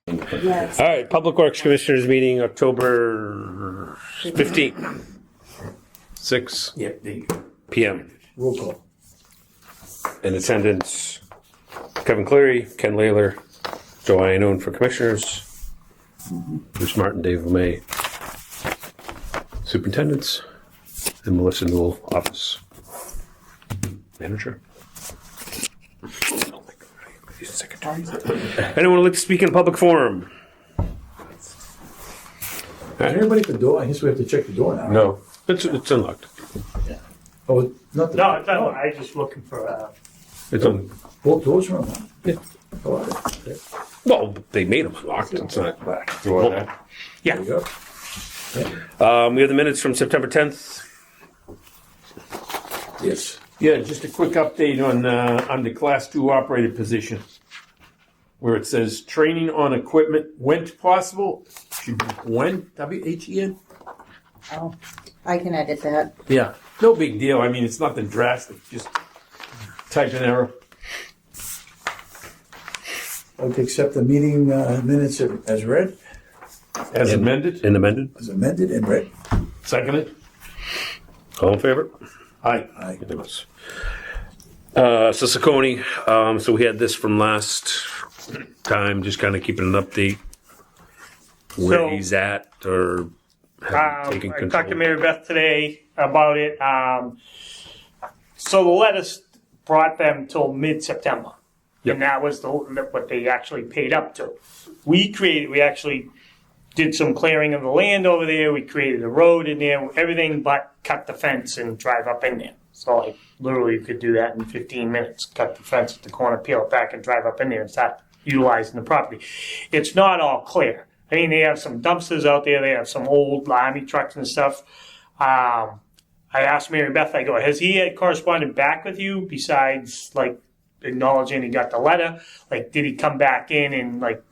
Yes. All right, Public Works Commissioners meeting October 15th, 6 Yeah, there you go. p.m. Roll call. In attendance, Kevin Cleary, Ken Layler, Joanne Owen for Commissioners, Bruce Martin, Dave LeMay, Superintendents, and Melissa Newell, Office Manager. Secretaries. Anyone would like to speak in a public forum? Is there anybody at the door? I guess we have to check the door now. No, it's unlocked. Oh, not the No, it's not. I was just looking for. It's un. both doors are unlocked. Yeah. Oh, all right. Well, they made them unlocked. It's not. You want that? Yeah. There you go. We have the minutes from September 10th. Yes. Yeah, just a quick update on the Class 2 operator position, where it says training on equipment when possible. Should be when, W-H-E-N? Oh, I can edit that. Yeah, no big deal. I mean, it's nothing drastic, just type an error. I'd like to accept the meeting minutes as read, As amended, And amended. as amended and read. seconded. All in favor? Aye. Aye. Unanimous. So Saucony, so we had this from last time, just kind of keeping an update where So- he's at or have taken I control. talked to Mary Beth today about it. So the letters brought them till mid-September. Yep. And that was what they actually paid up to. We actually did some clearing of the land over there. We created a road in there, everything but cut the fence and drive up in there. So like literally you could do that in 15 minutes. Cut the fence at the corner, peel it back and drive up in there and start utilizing the property. It's not all clear. I mean, they have some dumpsters out there. They have some old army trucks and stuff. I asked Mary Beth, I go, has he had corresponded back with you besides like acknowledging he got the letter? Like, did he come back in and like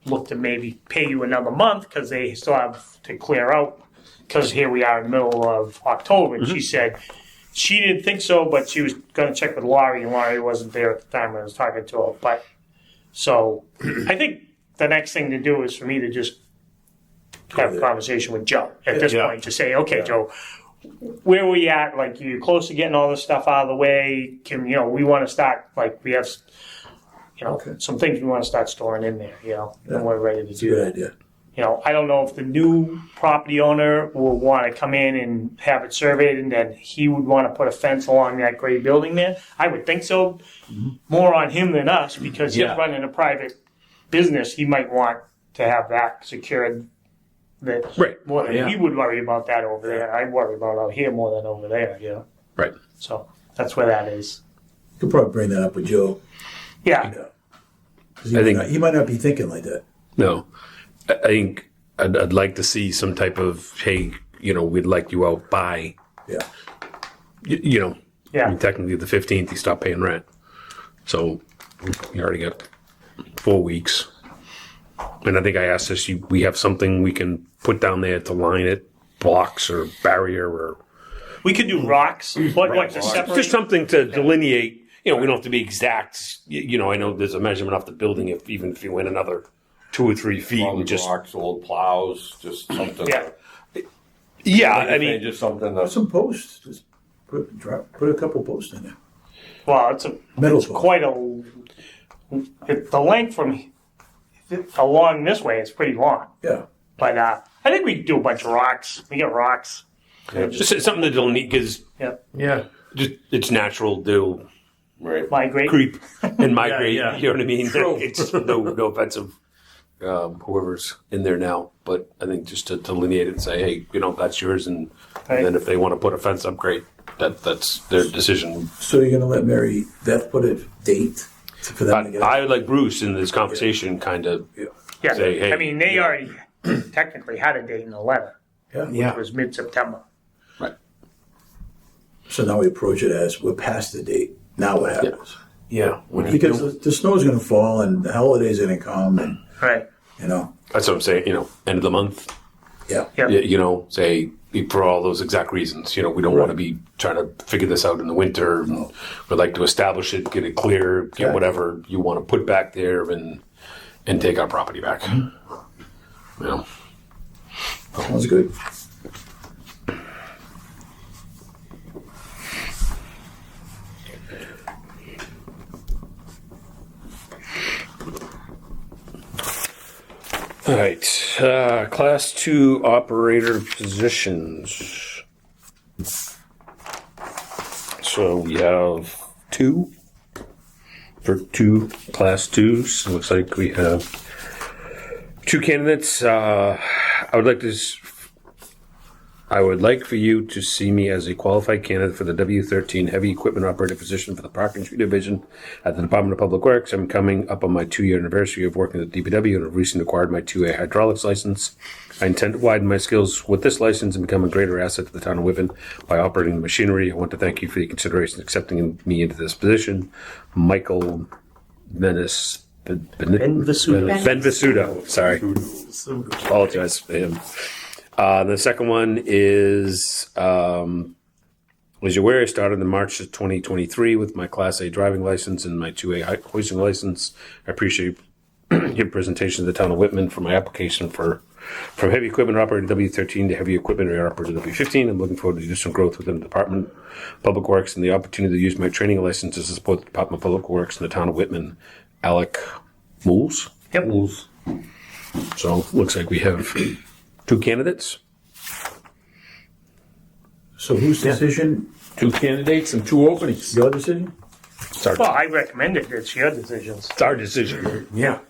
look to maybe pay you another month because they still have to clear out? Because here we are in the middle of October, and she said she didn't think so, but she was going to check with Laurie, and Laurie wasn't there at the time when I was talking to her. But so I think the next thing to do is for me to just have a conversation with Joe at this point to say, okay, Joe, where are we at? Like, you're close to getting all this stuff out of the way. We want to start, like, we have, some things we want to start storing in there, and we're ready to It's a do good that. idea. I don't know if the new property owner will want to come in and have it surveyed, and then he would want to put a fence along that gray building there. I would think so. More on him than us, because he's running a private business. He might want to have that secured. Right. More than he would worry about that over there. I worry about out here more than over there. Right. So that's where that is. You could probably bring that up with Joe. Yeah. 'Cause I think- he might not be thinking like that. No, I think I'd like to see some type of, hey, we'd like you out by, Yeah. I Yeah. mean, technically the 15th, you stop paying rent. So you already got 4 weeks. And I think I asked this, we have something we can put down there to line it, blocks or barrier or We could do rocks, like to separate. just something to delineate. We don't have to be exact. I know there's a measurement off the building. Even if you went another 2 or 3 feet, All and the just rocks, old plows, just something. Yeah. I mean, just something Put that's some posts. Just put a couple posts in there. Well, Metal it's post. quite the length from along this way is pretty long. Yeah. But I think we could do a bunch of rocks. We got rocks. just something to delineate because Yeah. just it's natural to right. Migrate. creep and migrate. Yeah. You know what I mean? True. It's no offense of whoever's in there now, but I think just to delineate it and say, hey, that's yours, and then if they want to put a fence up, great. That's their decision. So you're going to let Mary Beth put a date for them to get I would like Bruce in this conversation kind of Yeah. say, hey, I mean, they already technically had a date in the letter. Yeah. It was mid-September. right. So now we approach it as we're past the date. Now what happens? Yeah. Because the snow's going to fall and the holidays are going to come and, Right. That's what I'm saying. End of the month. yeah. Yeah. Say for all those exact reasons. We don't want to be trying to figure this out in the winter. We'd like to establish it, get it clear, get Okay. whatever you want to put back there, and and take our property back. You know. Sounds good. All right, class 2 operator positions. So we have 2 for 2 class 2s. Looks like we have 2 candidates. I would like for you to see me as a qualified candidate for the W13 heavy equipment operator position for the Park and Street Division at the Department of Public Works. I'm coming up on my 2-year anniversary of working at the DPW and have recently acquired my 2A hydraulics license. I intend to widen my skills with this license and become a greater asset to the town of Whitman by operating the machinery. I want to thank you for your consideration in accepting me into this position. Michael Venice. Benvesuto. Sorry. Apologize for him. The second one is, as you're aware, I started in March of 2023 with my Class A driving license and my 2A hoisting license. I appreciate your presentation to the town of Whitman for my application from heavy equipment operator W13 to heavy equipment operator W15. I'm looking forward to do some growth within the Department of Public Works and the opportunity to use my training license to support the Department of Public Works in the town of Whitman. Alec Mools? Yep. Mools. So, looks like we have 2 candidates. So whose decision? 2 candidates and 2 openings. Your decision? Well, I recommend it. It's your decisions. It's our decision. Yeah.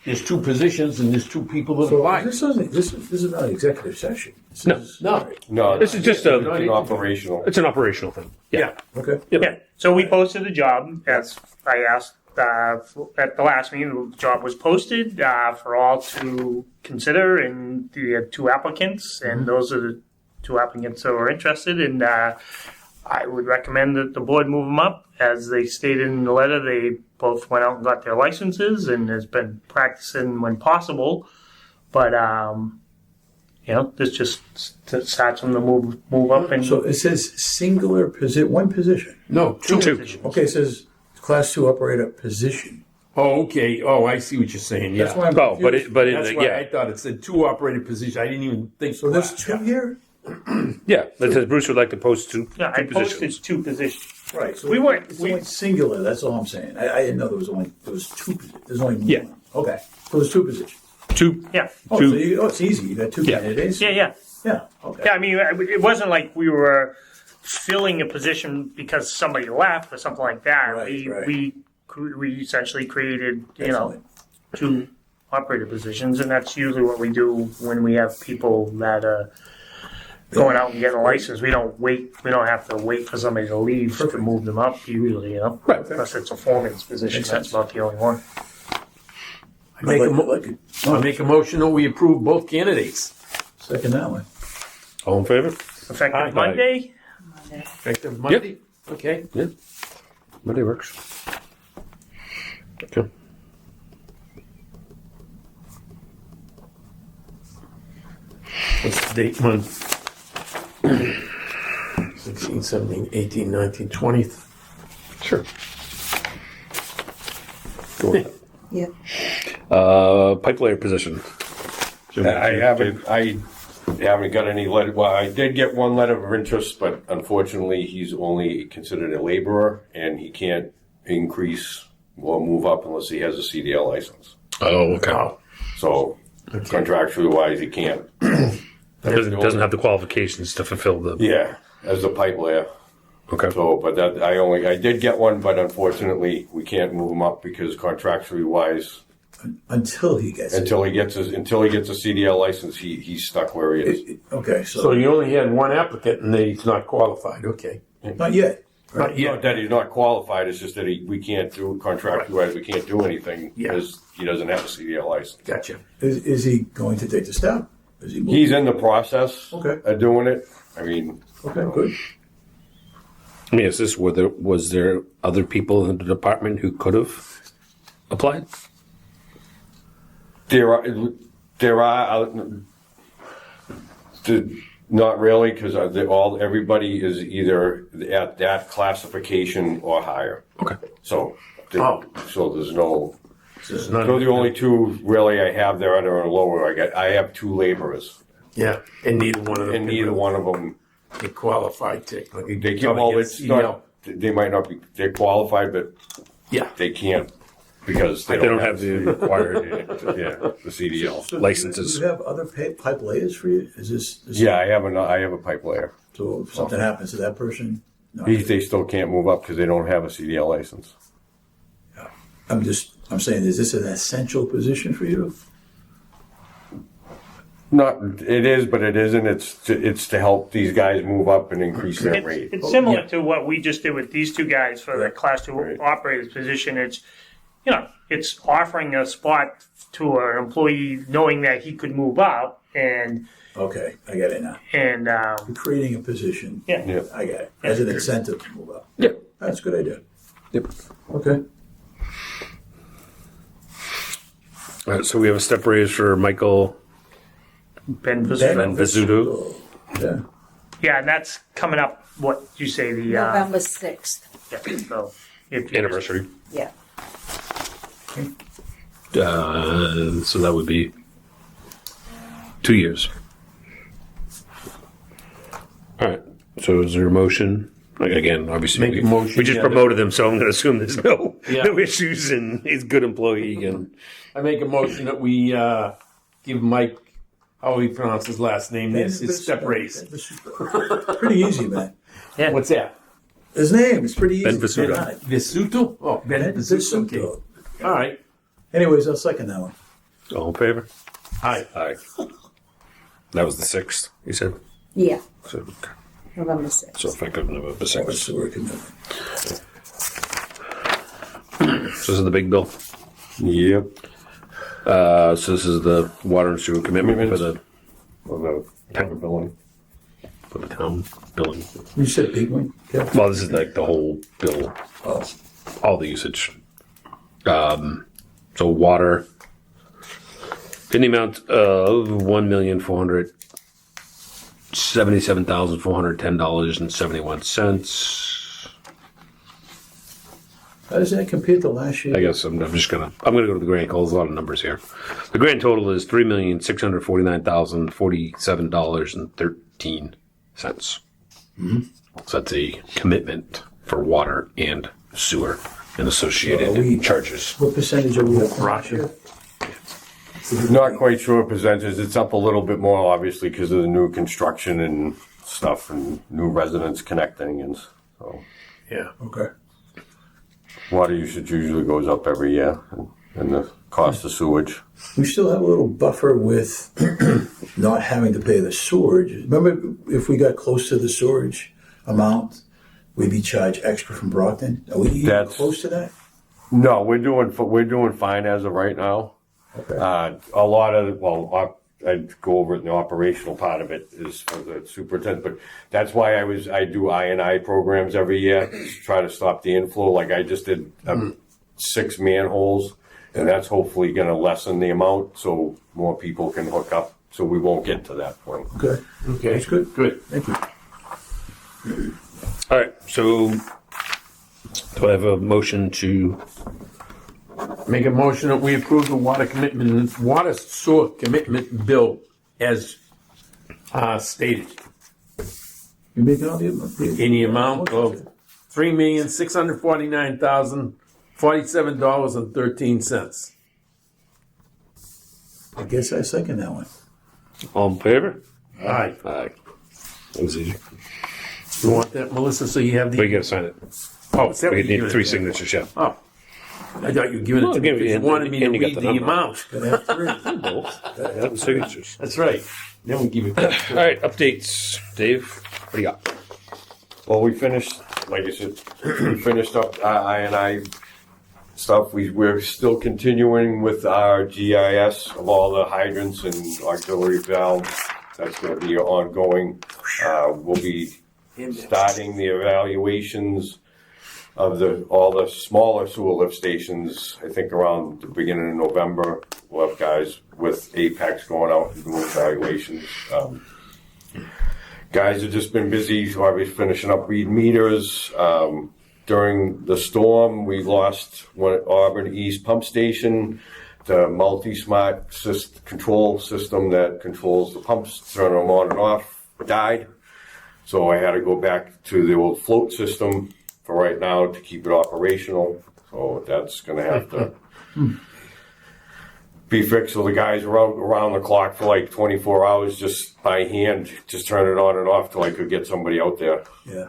There's 2 positions and there's 2 people that So apply. this is not an executive session. This No. is- No. No, This is just an operational. It's an operational thing. Yeah. Okay. Yeah. So we posted the job, as I asked at the last meeting. The job was posted for all to consider, and we had 2 applicants, and those are the 2 applicants that were interested. And I would recommend that the board move them up. As they stated in the letter, they both went out and got their licenses and has been practicing when possible. But this just starts them to move up. And So it says singular position, one position. No, 2. positions. Okay, it says class 2 operator position. Oh, okay. Oh, I see what you're saying. Yeah. That's why I'm Oh, confused. That's why I thought it said 2 operating positions. I didn't even think. So there's class. 2 here? Yeah, that says Bruce would like to post 2 Yeah, I posted positions. 2 positions. Right. So We weren't- It's only singular. That's all I'm saying. I didn't know there was 2 positions. There's only Yeah. one. Okay. So there's 2 positions. 2. Yeah. Oh, Two. so it's easy. You got 2 Yeah. candidates. Yeah. Yeah. Okay. Yeah, I mean, it wasn't like we were filling a position because somebody left or something like that. Right. We essentially created, Excellent. 2 operator positions, and that's usually what we do when we have people that are going out and getting a license. We don't wait. We don't have to wait for somebody to leave to move them up. Usually, Right. Unless it's a foreman's position, Makes that's sense. about the only one. I make a like it. I make a motion that we approve both candidates. Second that one. All in favor? Effective Aye. Monday. Effective Monday. Okay. Yeah. Monday works. Okay. What's the date month? 16, 17, 18, 19, 20th. Sure. Go with Yeah. that. Pipe layer position. I haven't got any letter. Well, I did get one letter of interest, but unfortunately, he's only considered a laborer, and he can't increase or move up unless he has a CDL license. Oh, okay. So contractually wise, he can't. Doesn't have the qualifications to fulfill the. Yeah, as a pipe layer. Okay. So, but that I did get one, but unfortunately, we can't move him up because contractually wise, Until he gets until he gets a CDL license, he's stuck where he is. Okay, So you only had one applicant and he's not qualified. Okay. not yet. Right. Not yet. Not that he's not qualified, it's just that we can't do contract-wise, we can't do anything Yeah. because he doesn't have a CDL license. Gotcha. Is he going to take the step? Is he moving? He's in the process Okay. of doing it. I mean, Okay, good. Let me ask this: was there other people in the department who could have applied? there are not really because everybody is either at that classification or higher. Okay. So, Oh. so there's no. It's not- Those are the only two really I have there under a lower. I have two laborers, Yeah, and neither one of them. and neither one of them get qualified technically. they can. Well, it's not. They might not be. They're qualified, but Yeah. they can't because They don't have the required the CDL. licenses. Do you have other pipe layers for you? Is this? Yeah, I have a pipe layer. So if something happens to that person, no. They still can't move up because they don't have a CDL license. I'm saying, is this an essential position for you? Not, it is, but it isn't. It's to help these guys move up and increase their rate. It's similar Yeah. to what we just did with these two guys for the class 2 Right. operator's position. It's, it's offering a spot to an employee knowing that he could move up and, Okay, I get it now. and, You're creating a position. yeah. Yeah. I get it. As an incentive to move up. Yeah. That's a good idea. Yep. Okay. All right, so we have a step raise for Michael Ben Ben Vizzuto. Yeah. Yeah, and that's coming up, what you say, the, November 6th. yeah, so if you- Anniversary. Yeah. So that would be 2 years. All right. So is there a motion? Like, again, obviously, Make a motion, we just yeah. promoted him, so I'm going to assume there's no Yeah. no issues, and he's a good employee. And I make a motion that we give Mike, how he pronounces his last name, his step raise. Pretty easy, man. What's that? His name is pretty easy. Ben Vizzuto. Got it. Visuto? Oh, Ben Ben Visuto. Okay. Vizzuto. All right. Anyways, I'll second that one. all in favor? Hi. Aye. That was the 6th, you said? Yeah, So, November 6th. so effective November Or 6th. sewer commitment. So this is the big bill. Yep. So this is the water and sewer commitment for the Billing. town billing. You said big one? Yeah. Well, this is like the whole bill, Oh, all the usage. So water in the amount of $1,477,410.71. how does that compare to last year? I guess I'm just gonna go to the grand total. There's a lot of numbers here. The grand total is $3,649,047.13. So that's a commitment for water and sewer and associated So are we- charges. What percentage are we up from last year? Not quite sure percentages. It's up a little bit more, obviously, because of the new construction and stuff, and new residents connecting, and so Yeah. Okay. water usage usually goes up every year, and the cost of sewage. We still have a little buffer with not having to pay the storage. Remember, if we got close to the storage amount, we'd be charged extra from Brockton. Are we even That's- close to that? No, we're doing fine as of right now. Okay. A lot of I'd go over it in the operational part of it is for the superintendent, but that's why I do I&I programs every year to try to stop the inflow. Like I just did 6 manholes, and that's hopefully going to lessen the amount so more people can hook up. So we won't get to that point. Okay. Okay. That's good. Good. Thank you. All right. So do I have a motion to? Make a motion that we approve the water sewer commitment bill as stated You making all the in the amount of $3,649,047.13. I guess I second that one. All in favor? Aye. Aye. That was easy. You want that, Melissa? So you have the. But you got to sign it. Oh, is that We what you need 3 signatures. Yeah. Oh, I thought you were giving it to me because you wanted me to and you got read the the number. amount. Gonna have 3. Yeah, the signatures. That's right. Then we give it back. All right. Updates, Dave. What do you got? Well, we finished, like I said, we finished up our I&I stuff. We're still continuing with our GIS of all the hydrants and auxiliary valves. That's going to be ongoing. We'll be starting the evaluations of all the smaller sewer lift stations. I think around the beginning of November, we'll have guys with Apex going out and doing evaluations. Guys have just been busy, obviously finishing up read meters. during the storm, we lost one at Auburn East Pump Station. The multi-smart control system that controls the pumps, turn them on and off, died. So I had to go back to the old float system for right now to keep it operational. So that's going to have to be fixed. So the guys are out around the clock for like 24 hours just by hand, just turn it on and off till I could get somebody out there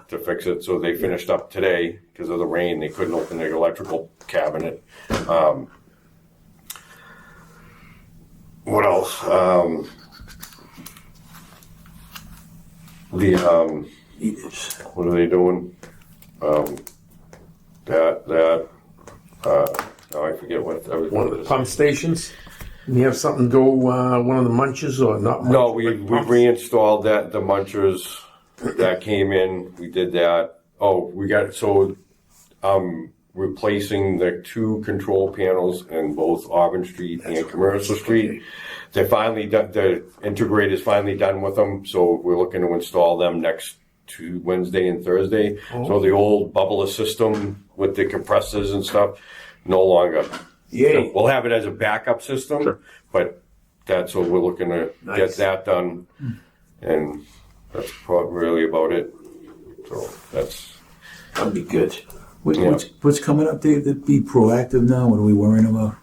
to fix it. So they finished up today because of the rain. They couldn't open their electrical cabinet. What else? What are they doing? Now I forget what. One of the pump stations. You have something go, one of the munches or not? No, we reinstalled that, the munchers that came in. We did that. Oh, we got, so replacing the 2 control panels in both Auburn Street and Commercial Street. They're finally done, the integrator's finally done with them, so we're looking to install them next to Wednesday and Thursday. So the old bubbler system with the compressors and stuff, no longer. Yay. We'll have it as a backup system, but that's what we're looking to get that done, and that's really about it. So That'd be good. What's coming up, Dave? That be proactive now. What are we worrying about?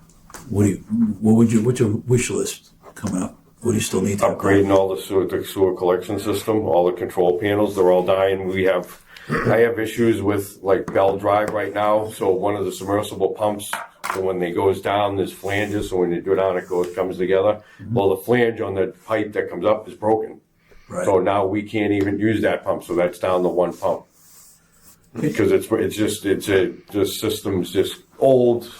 What's your wish list coming up? What do you still need to upgrading all the sewer collection system, all the control panels. They're all dying. I have issues with like Bell Drive right now. So one of the submersible pumps, so when it goes down, there's flanges. So when you go down, comes together. Well, the flange on the pipe that comes up is broken. Right. So now we can't even use that pump. So that's down to 1 pump because the system's just old.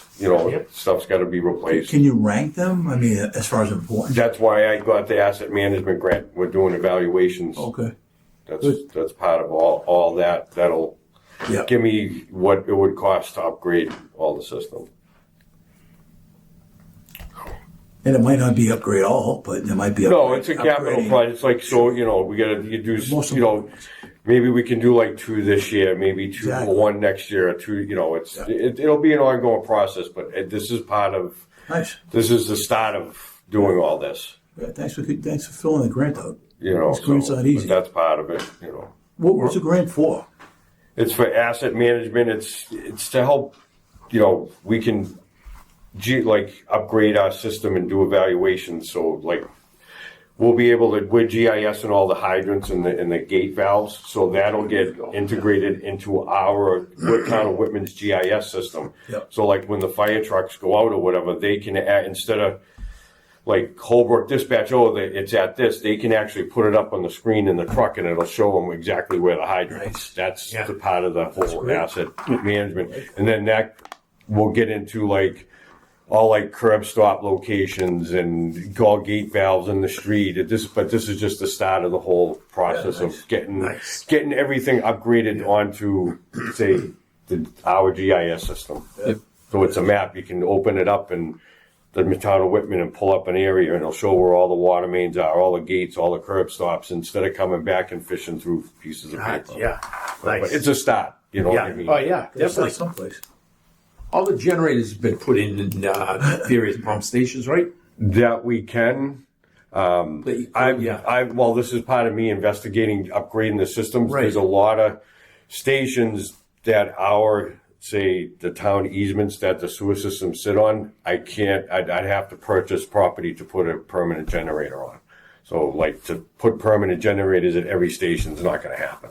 Stuff's got to be replaced. Can you rank them? I mean, as far as importance. That's why I got the asset management grant. We're doing evaluations. Okay. That's part of all that. That'll give me what it would cost to upgrade all the system. And it might not be upgrade all, but it might be. No, it's a capital project. It's like, so, we got to do, maybe we can do like 2 this year, maybe 2 or 1 next year, or 2, it'll be an ongoing process, but this is part of, this is the start of doing all this. Yeah, thanks for filling the grant out. This grant's not easy. That's part of it, What's the grant for? It's for asset management. It's to help, we can upgrade our system and do evaluations. So we'll be able to, we're GIS and all the hydrants and the gate valves. So that'll get integrated into our town of Whitman's GIS system. Yep. So when the fire trucks go out or whatever, they can add, instead of Holbrook Dispatch, it's at this, they can actually put it up on the screen in the truck and it'll show them exactly where the hydrant is. That's the part of the whole asset management. And then that will get into all curb stop locations and all gate valves in the street. But this is just the start of the whole process of getting everything upgraded onto, say, our GIS system. Yep. So it's a map. You can open it up and the town of Whitman and pull up an area and it'll show where all the water mains are, all the gates, all the curb stops, instead of coming back and fishing through pieces of paper. Yeah, nice. But it's a start. You know what I mean? Oh yeah, That's definitely. someplace. All the generators have been put in various pump stations, right? That we can. Well, this is part of me investigating upgrading the systems. Right. There's a lot of stations that the town easements that the sewer systems sit on. I'd have to purchase property to put a permanent generator on. So to put permanent generators at every station is not going to happen.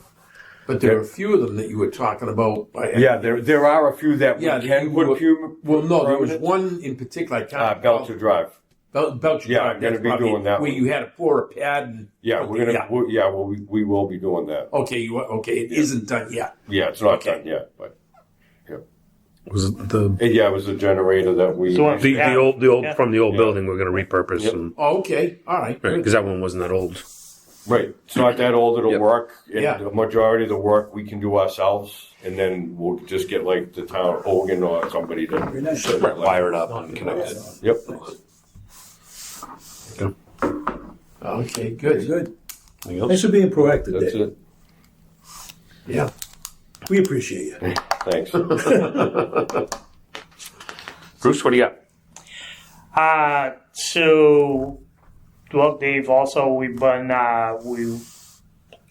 But there are a few of them that you were talking about. Yeah, there are a few that we can put a few. Well, no, there was permanent. one in particular. Belcher Drive. Belcher Yeah, Drive. I'm gonna be doing that where one. you had to pour a pad. And We will be doing that. Okay, it isn't done yet. Yeah, it's not done yet, but Was it the it was a generator that we. So the old from the old building we're going to repurpose Yep. and Oh, okay, all right. because that one wasn't that old. Right, it's not that old. It'll Yep. work. And Yeah. the majority of the work we can do ourselves, and then we'll just get the town Hogan or somebody to Wire it up and connect it. Yep. Okay, Very good. good. Anything else? Thanks for being proactive, That's Dave. it. Yeah. We appreciate you. Thanks. Bruce, what do you got? Well, Dave, also, we've been, we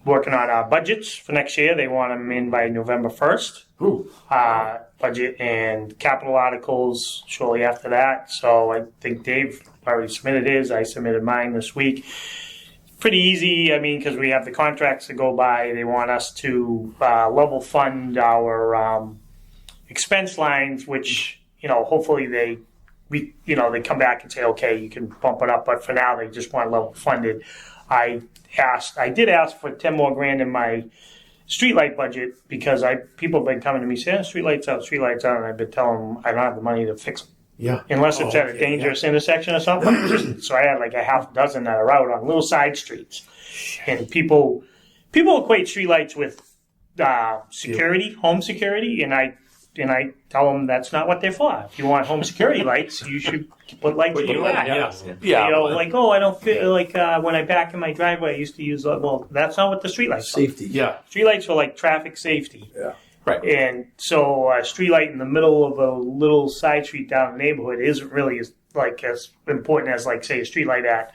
working on our budgets for next year. They want them in by November 1st. Ooh. Budget and capital articles shortly after that. So I think Dave already submitted his. I submitted mine this week. Pretty easy, I mean, because we have the contracts to go by. They want us to level fund our expense lines, which, hopefully they come back and say, okay, you can bump it up. But for now, they just want level funded. I did ask for 10 more grand in my streetlight budget because people have been coming to me saying, streetlights out, and I've been telling them I don't have the money to fix them. Yeah. Unless it's at a dangerous intersection or something. So I had like a half dozen that are out on little side streets. And people equate streetlights with security, home security, and I tell them that's not what they're for. If you want home security lights, you should put lights in your house. Yeah. Like, I don't feel like when I back in my driveway, I used to use, well, that's not what the streetlights are. Safety. Yeah. Streetlights are like traffic safety. Yeah. Right. And so a streetlight in the middle of a little side street down the neighborhood isn't really as important as, like, say, a streetlight at,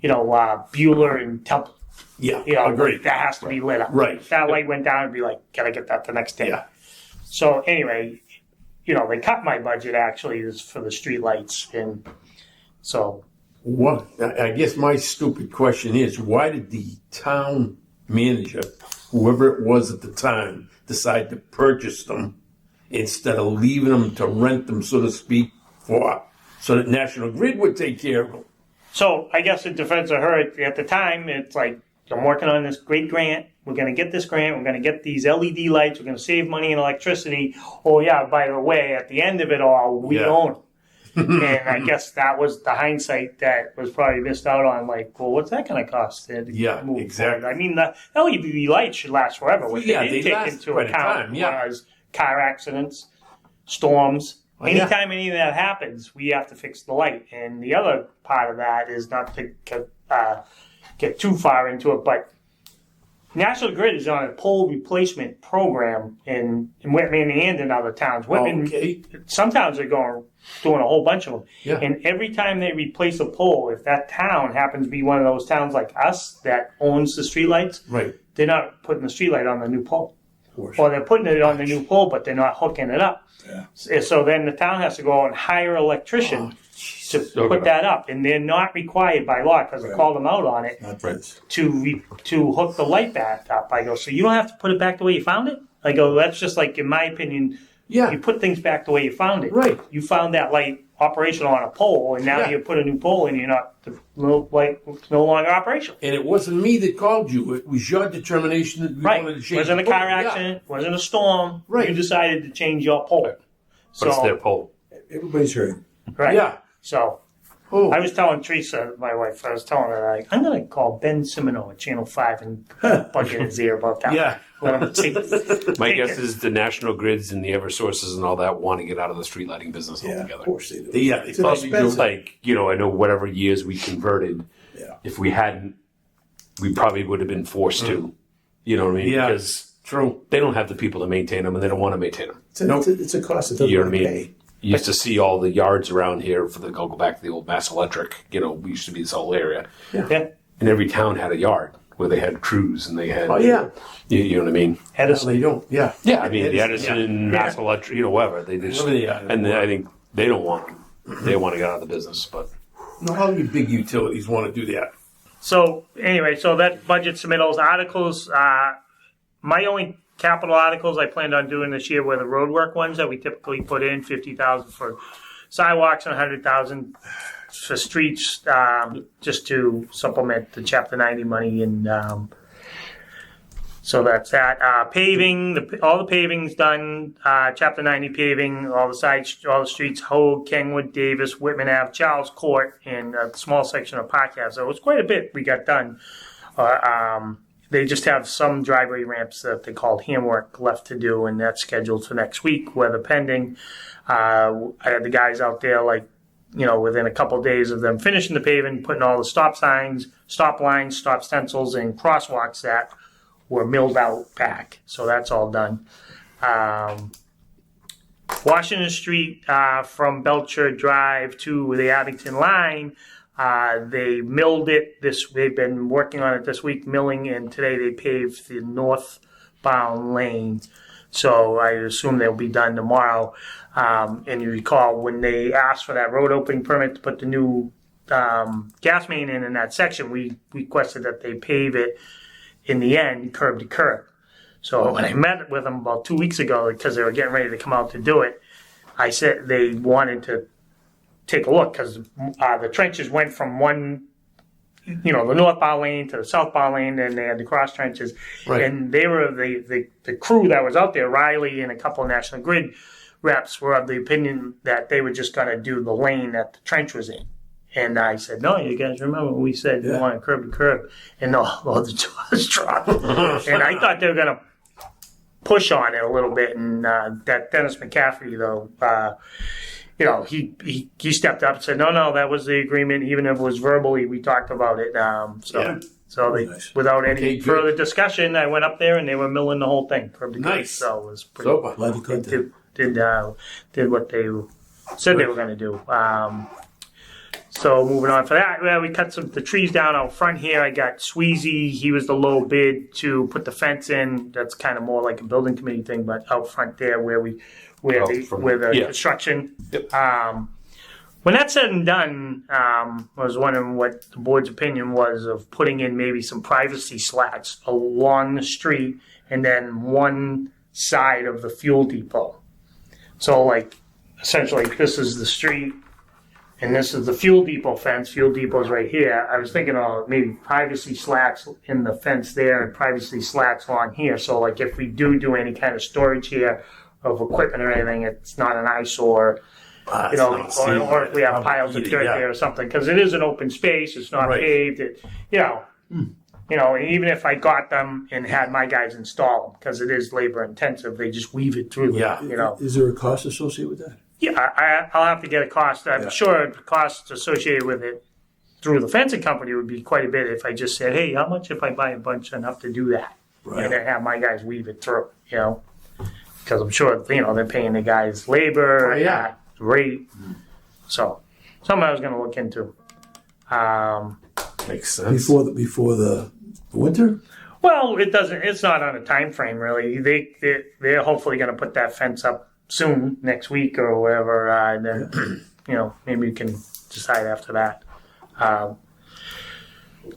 Bueller and Temple. Yeah. Agreed. That has to be lit up. Right. If that light went down, it'd be like, gotta get that the next day. Yeah. So anyway, they cut my budget actually is for the streetlights, and so. What? I guess my stupid question is, why did the town manager, whoever it was at the time, decide to purchase them instead of leaving them to rent them, so to speak, so that National Grid would take care of them? So I guess in defense of her, at the time, it's like, I'm working on this great grant. We're going to get this grant. We're going to get these LED lights. We're going to save money in electricity. Oh, yeah, by the way, at the end of it all, we own them. And I guess that was the hindsight that was probably missed out on. Like, well, what's that going to cost? Yeah, exactly. Forward? I mean, the LED lights should last forever. What Yeah, they did they take last into quite a account time, yeah. was car accidents, storms. Oh, yeah. Anytime any of that happens, we have to fix the light. And the other part of that is not to get too far into it, but National Grid is on a pole replacement program in Whitman and in other towns. Whitman, some towns are doing a whole bunch of them. Yeah. And every time they replace a pole, if that town happens to be one of those towns like us that owns the streetlights, Right. they're not putting the streetlight on the new pole. Of course. Or they're putting it on the new pole, but they're not hooking it up. Yeah. So then the town has to go out and hire an electrician to put that up. And they're not required by law, because I called them out on it, Not this. to hook the light back up. I go, so you don't have to put it back the way you found it? I go, that's just like, in my opinion, Yeah. you put things back the way you found it. Right. You found that light operational on a pole, and now Yeah. you put a new pole in, the light is no longer operational. And it wasn't me that called you. It was your determination that we Right. wanted to change Wasn't a the car pole. Yeah. accident, wasn't a storm. Right. You decided to change your pole. But it's their pole. Everybody's hurting. Right. Yeah. So Oh. I was telling Teresa, my wife, I was telling her, like, I'm going to call Ben Simino at Channel 5 and bug in his ear about that. Yeah. Let him take, My take guess it. is the National Grids and the Eversources and all that want to get out of the street lighting business Yeah, altogether. of course they do. Yeah, It's they probably do. expensive. Like, I know whatever years we converted, Yeah. if we hadn't, we probably would have been forced to. You know what I mean? Yeah. Because True. they don't have the people to maintain them, and they don't want to maintain them. It's a cost that doesn't You know what I want to mean? pay. You used to see all the yards around here for go back to the old Mass Electric. We used to be this whole area, Yeah. and every town had a yard where they had crews and they had. Oh, yeah. You know what I mean? No, Edison. they don't. Yeah. Yeah, I mean the Edison, Edison, Mass Electric, whatever. They just Whatever they are. and I think they don't want. They want to get out of the business, but No, all you big utilities want to do that. So anyway, so that budget submittals articles. My only capital articles I planned on doing this year were the roadwork ones that we typically put in, 50,000 for sidewalks and 100,000 for streets, just to supplement the Chapter 90 money. And so that's that. Paving, all the paving's done. Chapter 90 paving, all the streets: Hogue, Kengwood, Davis, Whitman Ave, Charles Court, and a small section of Park Ave. So it was quite a bit we got done. They just have some driveway ramps that they called handwork left to do, and that's scheduled for next week, weather pending. I had the guys out there, within a couple of days of them finishing the paving, putting all the stop signs, stop lines, stop stencils, and crosswalks that were milled out back. So that's all done. Washington Street from Belcher Drive to the Abington line. They milled it they've been working on it this week, milling, and today they paved the northbound lane. So I assume they'll be done tomorrow. And you recall when they asked for that road opening permit to put the new gas main in that section, we requested that they pave it in the end, curb to curb. So when I met with them about 2 weeks ago, because they were getting ready to come out to do it, I said they wanted to take a look because the trenches went from one, the northbound lane to the southbound lane, and they had the cross trenches. Right. And they were the crew that was out there, Riley and a couple of National Grid reps, were of the opinion that they were just going to do the lane that the trench was in. And I said, no, you guys remember we said you want to curb to curb, and all the jaws dropped. And I thought they were going to push on it a little bit, and that Dennis McCaffrey, though, he stepped up and said, no, that was the agreement. Even if it was verbally, we talked about it. So they, without any further discussion, I went up there and they were milling the whole thing. Nice. So it was pretty. Glad you could do. Did what they said they were going to do. So moving on for that, we cut the trees down out front here. I got Sweezy. He was the low bid to put the fence in. That's kind of more like a building committee thing, but out front there where the construction. Yep. When that's said and done, I was wondering what the board's opinion was of putting in maybe some privacy slats along the street and then one side of the fuel depot. So, like, essentially, this is the street, and this is the fuel depot fence. Fuel depot's right here. I was thinking of maybe privacy slats in the fence there and privacy slats along here. So, like, if we do any kind of storage here of equipment or anything, it's not an eyesore. Or if we have piles of dirt there or something, because it is an open space, it's not paved. And even if I got them and had my guys install them, because it is labor intensive, they just weave it through. Is there a cost associated with that? Yeah, I'll have to get a cost. I'm sure the cost associated with it through the fencing company would be quite a bit if I just said, hey, how much if I buy a bunch enough to do that? Right. And then have my guys weave it through, because I'm sure, they're paying the guys labor, rate. So, something I was going to look into. Makes sense. Before the winter? Well, it's not on a time frame, really. They're hopefully going to put that fence up soon, next week or whatever, and then, maybe we can decide after that.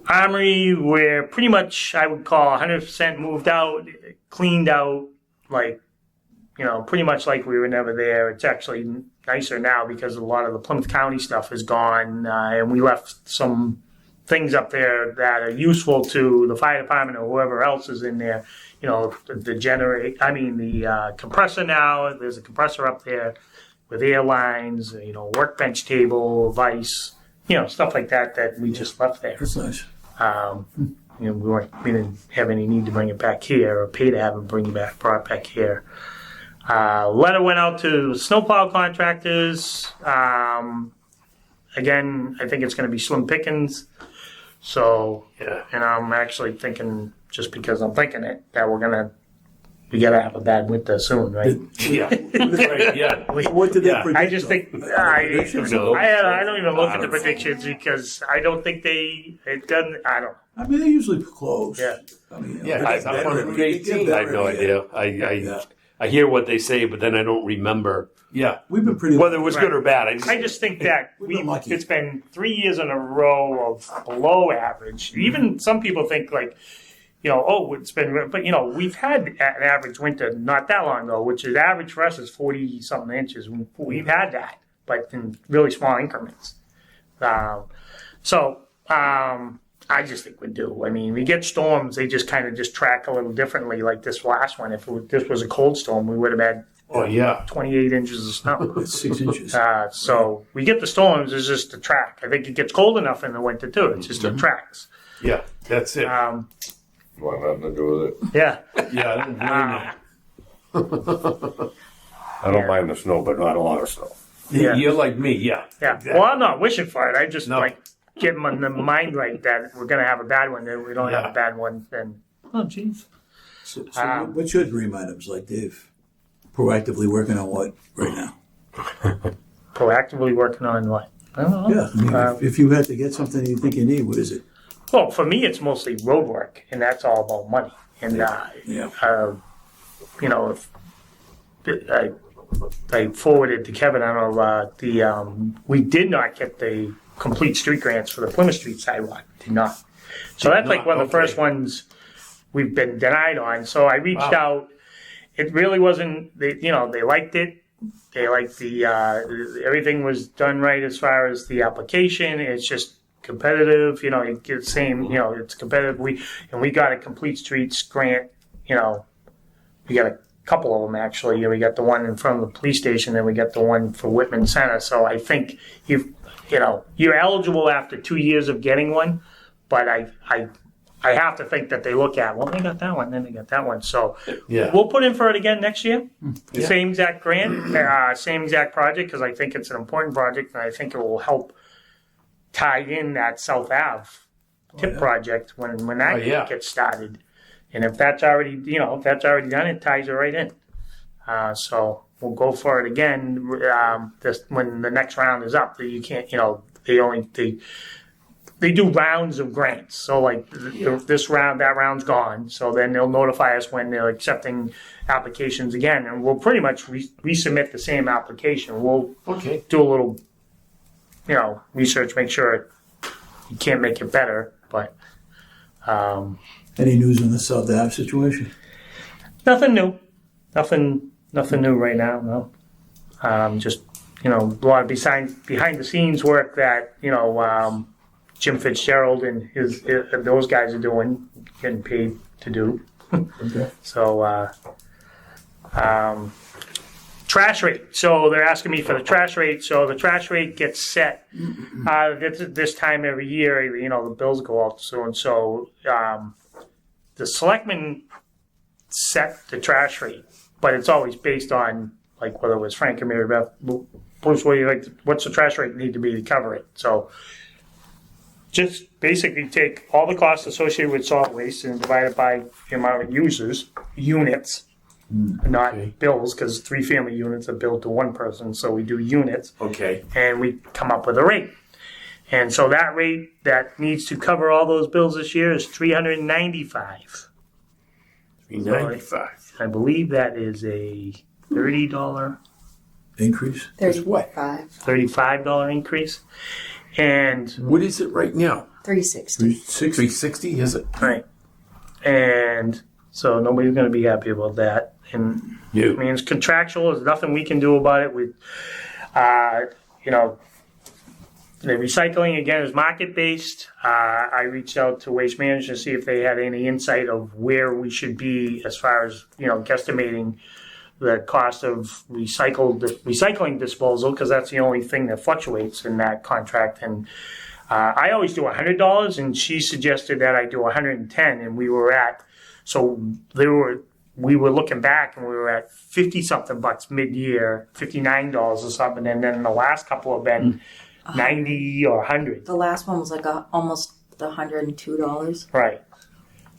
Armory, we're pretty much, I would call 100% moved out, cleaned out, pretty much like we were never there. It's actually nicer now because a lot of the Plymouth County stuff is gone, and we left some things up there that are useful to the fire department or whoever else is in there. The compressor now, there's a compressor up there with air lines, workbench table, vise, stuff like that we just left there. That's nice. We didn't have any need to bring it back here or pay to have it brought back here. Letter went out to snowplow contractors. Again, I think it's going to be slim pickings. So, and I'm actually thinking, just because I'm thinking it, that we got to have a bad winter soon, right? What did they predict? I just think, I don't even look at the predictions because I don't think it doesn't, I don't know. I mean, they're usually close. Yeah. I mean, I have no idea. I hear what they say, but then I don't remember we've been pretty. whether it was good or bad. I just think that We've been lucky. it's been 3 years in a row of below average. Even some people think it's been, but we've had an average winter not that long ago, which is average for us is 40 something inches. We've had that, but in really small increments. I just think we do. I mean, we get storms; they just kind of track a little differently. Like this last one, if this was a cold storm, we would have had 28 inches of snow. It's 6 inches. So we get the storms; it's just a track. I think it gets cold enough in the winter too. It's just a tracks. Yeah, that's it. Want nothing to do with it. Yeah. I don't blame you. I don't mind the snow, but not a lot of snow. Yeah. You're like me, Yeah. Exactly. Well, I'm not wishing for it. I just get my mind right that we're going to have a bad one. Then we don't have a bad one. Then, oh, jeez. So what's your dream items, like Dave? proactively working on what right now? Proactively working on what? I don't know. Yeah, I mean, if you had to get something you think you need, what is it? Well, for me, it's mostly road work, and that's all about money. And Yeah. you know, if I forwarded to Kevin. I don't know. We did not get the complete street grants for the Plymouth Street sidewalk. Did not. So that's like one of the first ones we've been denied on. So I reached out. It really wasn't. They liked it. They liked the everything was done right as far as the application. It's just competitive. You get the same. It's competitive. We got a complete streets grant. We got a couple of them actually. We got the one in front of the police station, then we got the one for Whitman Center. So I think you're eligible after 2 years of getting one, but I have to think that they look at, well, they got that one, then they got that one. So we'll put in for it again next year. Yeah. Same exact grant, same exact project, because I think it's an important project, and I think it will help tie in that South Ave tip project when that gets started. And if that's already, done, it ties it right in. So we'll go for it again. When the next round is up, you can't, they do rounds of grants. So like this round, that round's gone. So then they'll notify us when they're accepting applications again, and we'll pretty much resubmit the same application. We'll do a little, research, make sure you can't make it better, but. Any news on the South Ave situation? Nothing new. Nothing new right now, no. Just, a lot of behind the scenes work that, Jim Fitzgerald and those guys are doing, getting paid to do. Okay. So, trash rate. So they're asking me for the trash rate. So the trash rate gets set this time every year. The bills go out soon. So the selectmen set the trash rate, but it's always based on like whether it was Frank or Mary Beth. Bruce, what's the trash rate need to be to cover it? So just basically take all the costs associated with solid waste and divide it by the amount of units, not bills, because 3-family units are billed to one person, so we do units. Okay. And we come up with a rate. And so that rate that needs to cover all those bills this year is $395. $395. I believe that is a $30 Increase? $35 increase. And What is it right now? 360. 360, is it? right. And so nobody's going to be happy about that. And I mean, it's contractual. There's nothing we can do about it. The recycling, again, is market-based. I reached out to Waste Management to see if they had any insight of where we should be as far as, guesstimating the cost of recycling disposal, because that's the only thing that fluctuates in that contract. And I always do $100, and she suggested that I do $110, and we were looking back, and we were at 50-something bucks mid-year, $59 or something, and then the last couple have been 90 or 100. The last one was like almost $102. Right.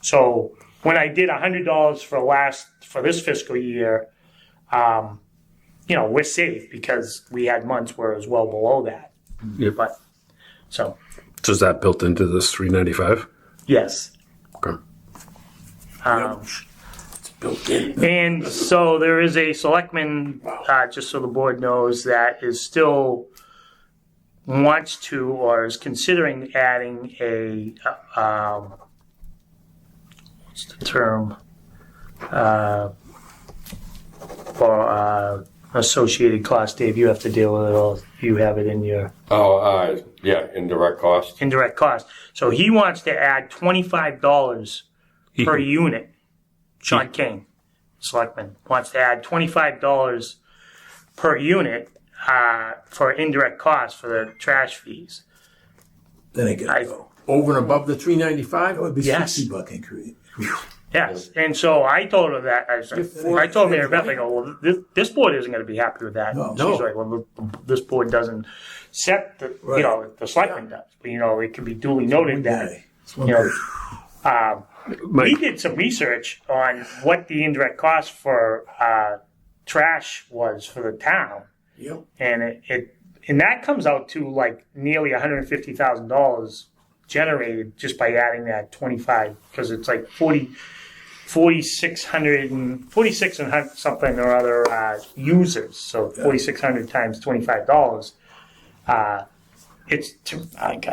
So when I did $100 for this fiscal year, we're safe because we had months where it was well below that. Yep. But so is that built into this $395? yes. Okay. It's built in. And so there is a selectman, just so the board knows, that is still wants to or is considering adding a what's the term for associated cost. Dave, you have to deal with it all. You have it in your Indirect cost. indirect cost. So he wants to add $25 per unit. Sean King, selectman, wants to add $25 per unit for indirect costs for the trash fees. Then I gotta go. Over and above the That $395? would be Yes. $60 increase. Yes, and so I told her that. I told Mary Beth, I go, well, this board isn't going to be happy with that. No. She's like, well, this board doesn't set the, Right. the selectmen does. But, it can be duly noted that, It's one you know, person. we did some research on what the indirect cost for trash was for the town. Yep. And and that comes out to like nearly $150,000 generated just by adding that 25, because it's like 4,600 and 46 and something or other users. So 4,600 times $25. It's like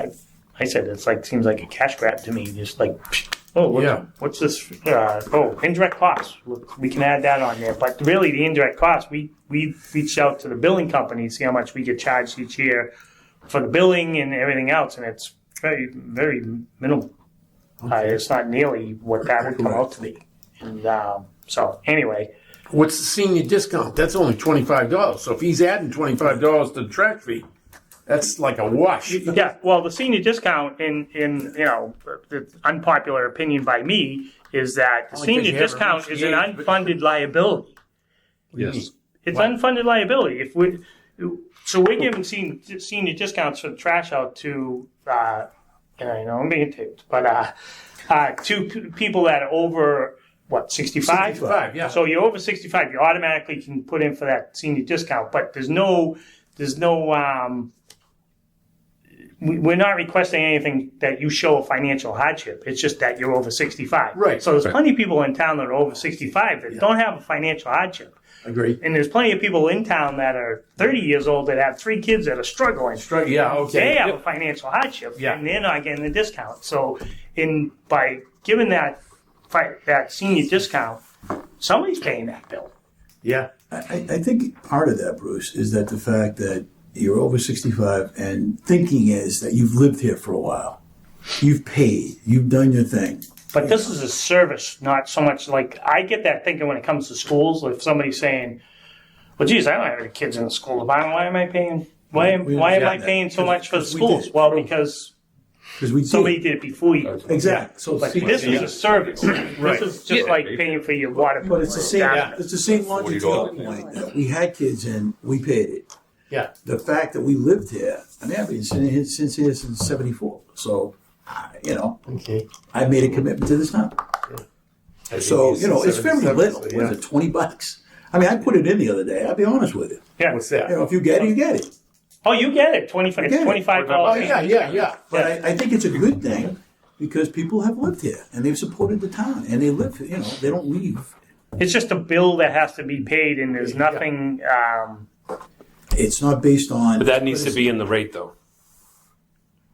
I said, it's like seems like a cash grab to me. Just like, oh, what's this? Indirect costs. We can add that on there. But really, the indirect costs, we reach out to the billing company, see how much we get charged each year for the billing and everything else, and it's very, very minimal. It's not nearly what that would come out to be. And so, anyway. What's the senior discount? That's only $25. So if he's adding $25 to the trash fee, that's like a wash. Yeah, well, the senior discount in the unpopular opinion by me is that the senior discount is an unfunded liability. Yes. It's unfunded liability. So we're giving senior discounts for the trash out to, I'm being taped, but to people that are over, 65? 65, yeah. So you're over 65, you automatically can put in for that senior discount, but there's no we're not requesting anything that you show a financial hardship. It's just that you're over 65. Right. So there's plenty of people in town that are over 65 that don't have a financial hardship. Agreed. And there's plenty of people in town that are 30 years old that have 3 kids that are struggling. Yeah, okay. They have a financial hardship, Yeah. and they're not getting the discount. So by giving that senior discount, somebody's paying that bill. Yeah. I think part of that, Bruce, is that the fact that you're over 65 and thinking is that you've lived here for a while. You've paid. You've done your thing. But this is a service, not so much like I get that thinking when it comes to schools. If somebody's saying, "Well, geez, I don't have any kids in the school department. Why am I paying? Why am I paying so much for the schools?" Well, because somebody did it before you. Exactly. So But this is a service. This is just like paying for your water. But it's the same. gas. It's the same logic to your point. We had kids and we paid it. Yeah. The fact that we lived here, I've been sitting here since '74. So, Okay. I made a commitment to this town. So, it's very little. What is it, $20? I put it in the other day. I'll be honest with you. Yeah. What's that? If you get it, you get it. Oh, you get it. 25. It's get it. $25. Oh, yeah. But I think it's a good thing because people have lived here and they've supported the town and they live, they don't leave. It's just a bill that has to be paid, and there's nothing. It's not based on. But that needs to be in the rate, though.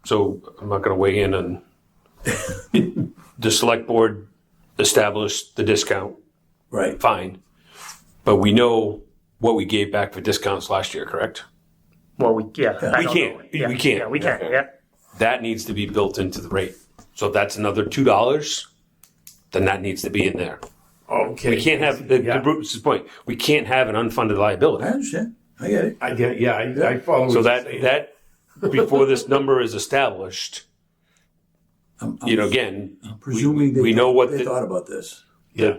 So I'm not going to weigh in on the select board established the discount, Right. fine. But we know what we gave back for discounts last year, correct? Well, We can't. We can't. Yeah, we can't. Yeah. That needs to be built into the rate. So if that's another $2, then that needs to be in there. Okay. We can't have, to Bruce's point, we can't have an unfunded liability. I understand. I get it. I follow. So what you're saying. that before this number is established, again, Presuming we know what they thought about this.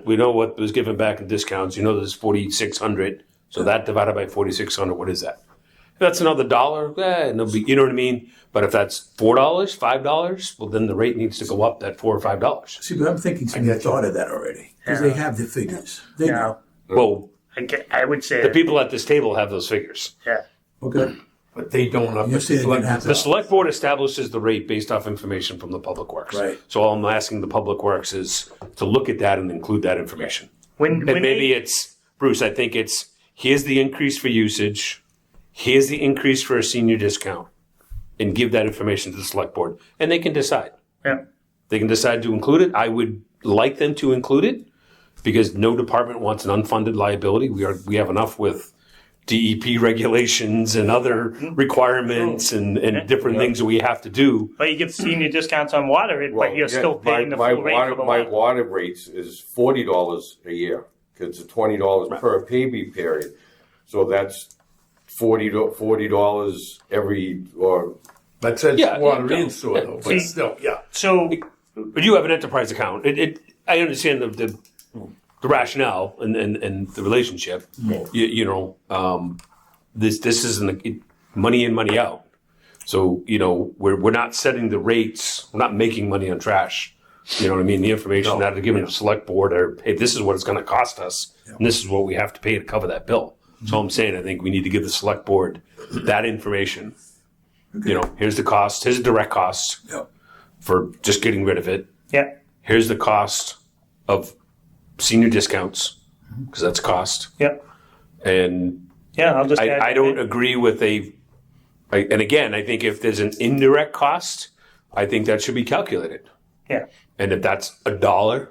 we know what was given back in discounts. There's 4,600. So that divided by 4,600, what is that? If that's another $1. You know what I mean? But if that's $4, $5, well, then the rate needs to go up that $4 or $5. See, but I'm thinking somebody thought of that already because they have the figures. They know. Well, I would say the people at this table have those figures. Yeah. Okay. But they don't up You're the saying it select- didn't happen. The select board establishes the rate based off information from the Public Works. Right. So all I'm asking the Public Works is to look at that and include that information. When And maybe they, it's, Bruce, I think it's, here's the increase for usage, here's the increase for a senior discount, and give that information to the select board. And they can decide. yeah. They can decide to include it. I would like them to include it because no department wants an unfunded liability. We have enough with DEP regulations and other requirements and different things that we have to do. But you get senior discounts on water, but you're still paying the my full rate for the my water. water rates is $40 a year because it's $20 per pay period. So that's $40 every or That says Yeah, water yeah. and sewer, though. But still, yeah. So But you have an enterprise account. I understand the rationale and the relationship. This isn't money in, money out. So we're not setting the rates. We're not making money on trash. You know what I mean? The information that they're giving the select board or, hey, this is what it's going to cost us, and this is what we have to pay to cover that bill. So I'm saying I think we need to give the select board that information. You know, here's the cost, here's the direct cost for just getting rid of it. Yeah. Here's the cost of senior discounts, because that's cost. Yeah. And Yeah, I'll just add I don't agree with and again, I think if there's an indirect cost, I think that should be calculated. Yeah. And if that's $1,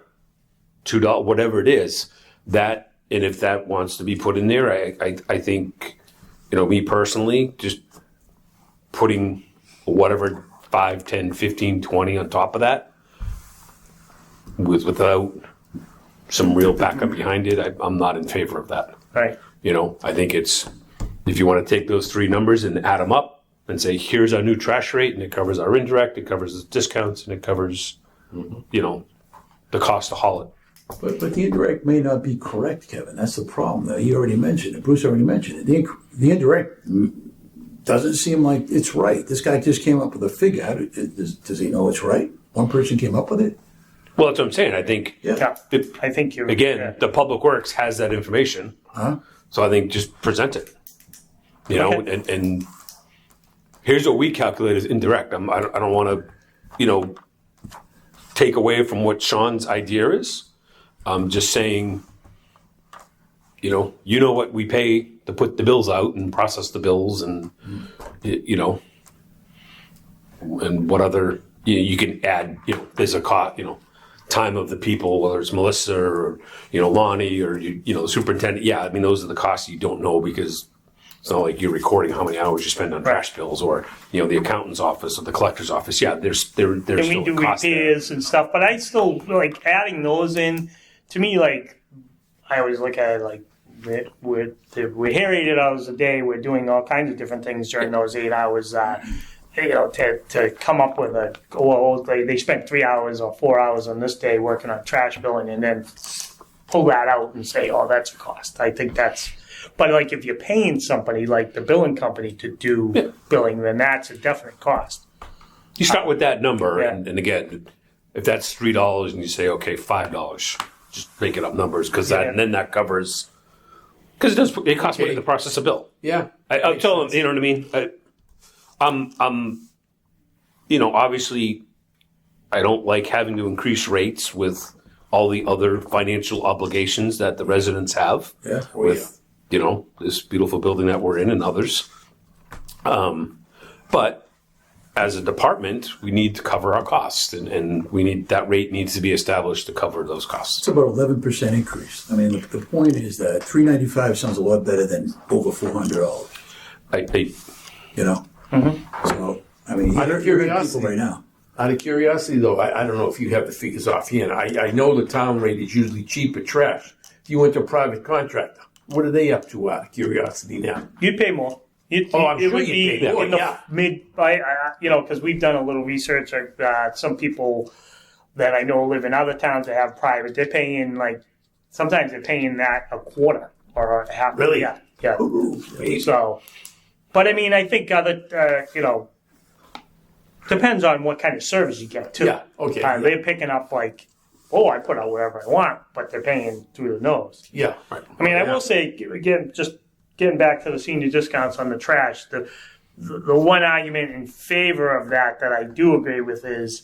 $2, whatever it is, and if that wants to be put in there, I think, you know, me personally, just putting whatever 5, 10, 15, 20 on top of that, without some real backup behind it, I'm not in favor of that. Right. You know, I think it's, if you want to take those three numbers and add them up and say, here's our new trash rate, and it covers our indirect, it covers the discounts, and it covers, you know, the cost to haul it. But the indirect may not be correct, Kevin. That's the problem. He already mentioned it. Bruce already mentioned it. The indirect doesn't seem like it's right. This guy just came up with a figure. Does he know it's right? One person came up with it? Well, that's what I'm saying. I think, Yeah. I think you're again, the Public Works has that information. So I think just present it. You know, and here's what we calculate as indirect. I don't want to, you know, take away from what Sean's idea is. I'm just saying, you know what we pay to put the bills out and process the bills, and you know, and what other you can add. You know, there's a cost. You know, time of the people, whether it's Melissa or Lonnie or you know the superintendent. Yeah, I mean those are the costs you don't know because it's not like you're recording how many hours you spend on trash bills or the accountant's office or the collector's office. Yeah, there's and still we do a cost there. repairs and stuff, but I still like adding those in. To me, like I always look at it like we're here 8 hours a day. We're doing all kinds of different things during those 8 hours. You know, to come up with they spent 3 hours or 4 hours on this day working on trash billing, and then pull that out and say, oh, that's a cost. I think that's. But like if you're paying somebody like the billing company to do billing, then that's a definite cost. You start with that number, Yeah. and again, if that's $3, and you say, okay, $5, just making up numbers, because and then that covers, because it costs money to process a bill. Yeah. I'll tell them, you know what I mean. You know, obviously, I don't like having to increase rates with all the other financial obligations that the residents have. Yeah. You know, this beautiful building that we're in and others. But as a department, we need to cover our costs, and that rate needs to be established to cover those costs. It's about 11% increase. I mean, the point is that $395 sounds a lot better than over $400. You know? So, I mean, Out of you're getting curiosity. people right now. Out of curiosity, though, I don't know if you have the figures offhand. I know the town rate is usually cheap at trash. If you went to a private contractor, what are they up to out of curiosity now? You'd pay more. I'm sure would you'd be pay more, in the yeah. mid. You know, because we've done a little research. Some people that I know live in other towns that have private, they're paying sometimes they're paying that a quarter or a half. Really? Yeah. Ooh, So, but I mean, I think other, depends on what kind of service you get too. Yeah, okay, yeah. They're picking up I put out wherever I want, but they're paying through the nose. Yeah. Right. I mean, I will say again, just getting back to the senior discounts on the trash, the one argument in favor of that I do agree with is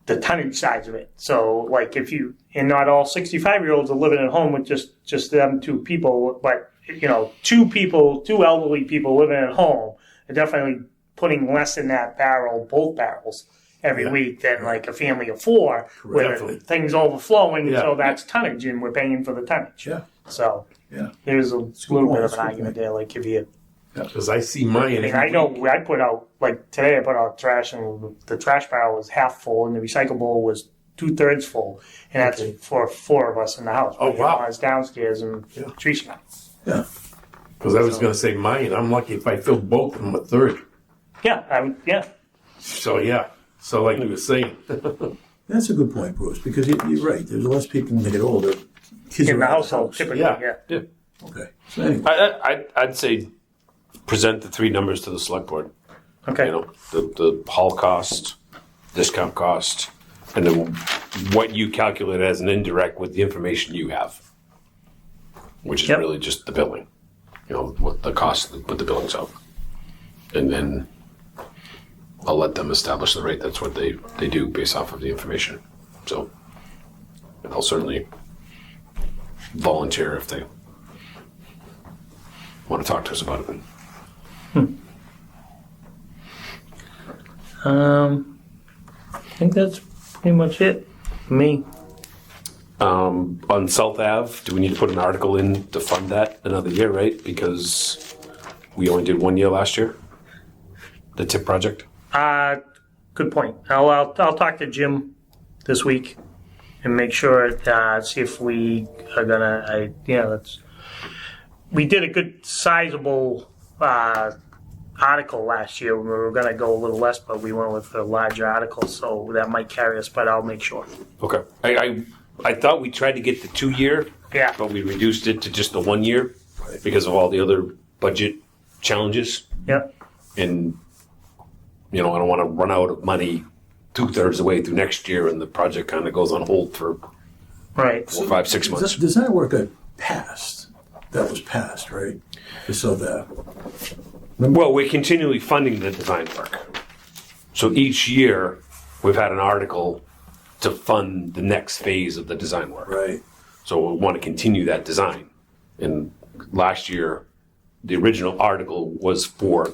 the tonnage size of it. So, like, and not all 65-year-olds are living at home with just them two people, but two elderly people living at home are definitely putting less in that barrel, both barrels, every week than like a family of four, where Definitely. things overflowing. Yeah. So that's tonnage, and we're paying for the tonnage. Yeah. So Yeah. there's a good little point. bit of That's an a good argument point. there. Like if you, Because I see mine. I mean, I know I put out today. I put out trash, and the trash barrel was half full, and the recyclable was 2/3 full, and that's for 4 of us in the house. Oh, wow. It's downstairs and Tricia. Yeah. Because I was going to say mine. I'm lucky if I filled both of them a third. Yeah, So, yeah. So, like you were saying. That's a good point, Bruce, because you're right. There's less people when they get older. Kids in are the out of household house. typically. Yeah. Yeah. Okay. So anyway, I'd say present the three numbers to the select board. Okay. You know, the haul cost, discount cost, and then what you calculate as an indirect with the information you have, which is Yep. really just the billing. You know, what the cost, what the billing's out. And then I'll let them establish the rate. That's what they do based off of the information. So I'll certainly volunteer if they want to talk to us about it. I think that's pretty much it for me. On South Ave, do we need to put an article in to fund that another year, right? Because we only did 1 year last year, the TIP project. Good point. I'll talk to Jim this week and make sure, see if we are gonna, we did a good sizable, article last year. We were gonna go a little less, but we went with a larger article, so that might carry us, but I'll make sure. Okay. I thought we tried to get the 2 year, Yeah. but we reduced it to just the 1 year because of all the other budget challenges. Yep. And, you know, I don't want to run out of money 2/3 of the way through next year and the project kind of goes on hold for Right. 4, 5, 6 months. Design work got passed. That was passed, right? So that. Well, we're continually funding the design work. So each year we've had an article to fund the next phase of the design work. Right. So we want to continue that design. And last year, the original article was for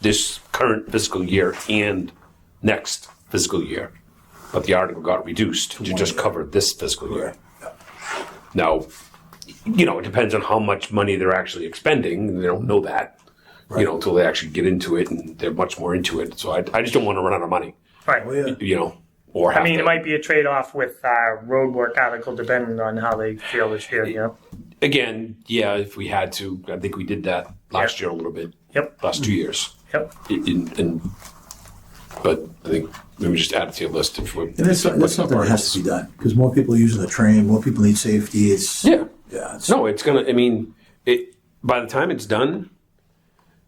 this current fiscal year and next fiscal year. But the article got reduced to just cover this fiscal year. Now, you know, it depends on how much money they're actually expending. And they don't know that, you know, until they actually get into it and they're much more into it. So I just don't want to run out of money, Right. you know, or have I mean, to. it might be a trade-off with road work article, depending on how they feel this year. You know. Again, yeah, if we had to, I think we did that last year a little bit. Yep. Last 2 years. Yep. But I think maybe just add it to your list if we're. And that's something that has to be done because more people are using the train, more people need safety. It's Yeah. yeah. It's, No, it's gonna. I mean, by the time it's done,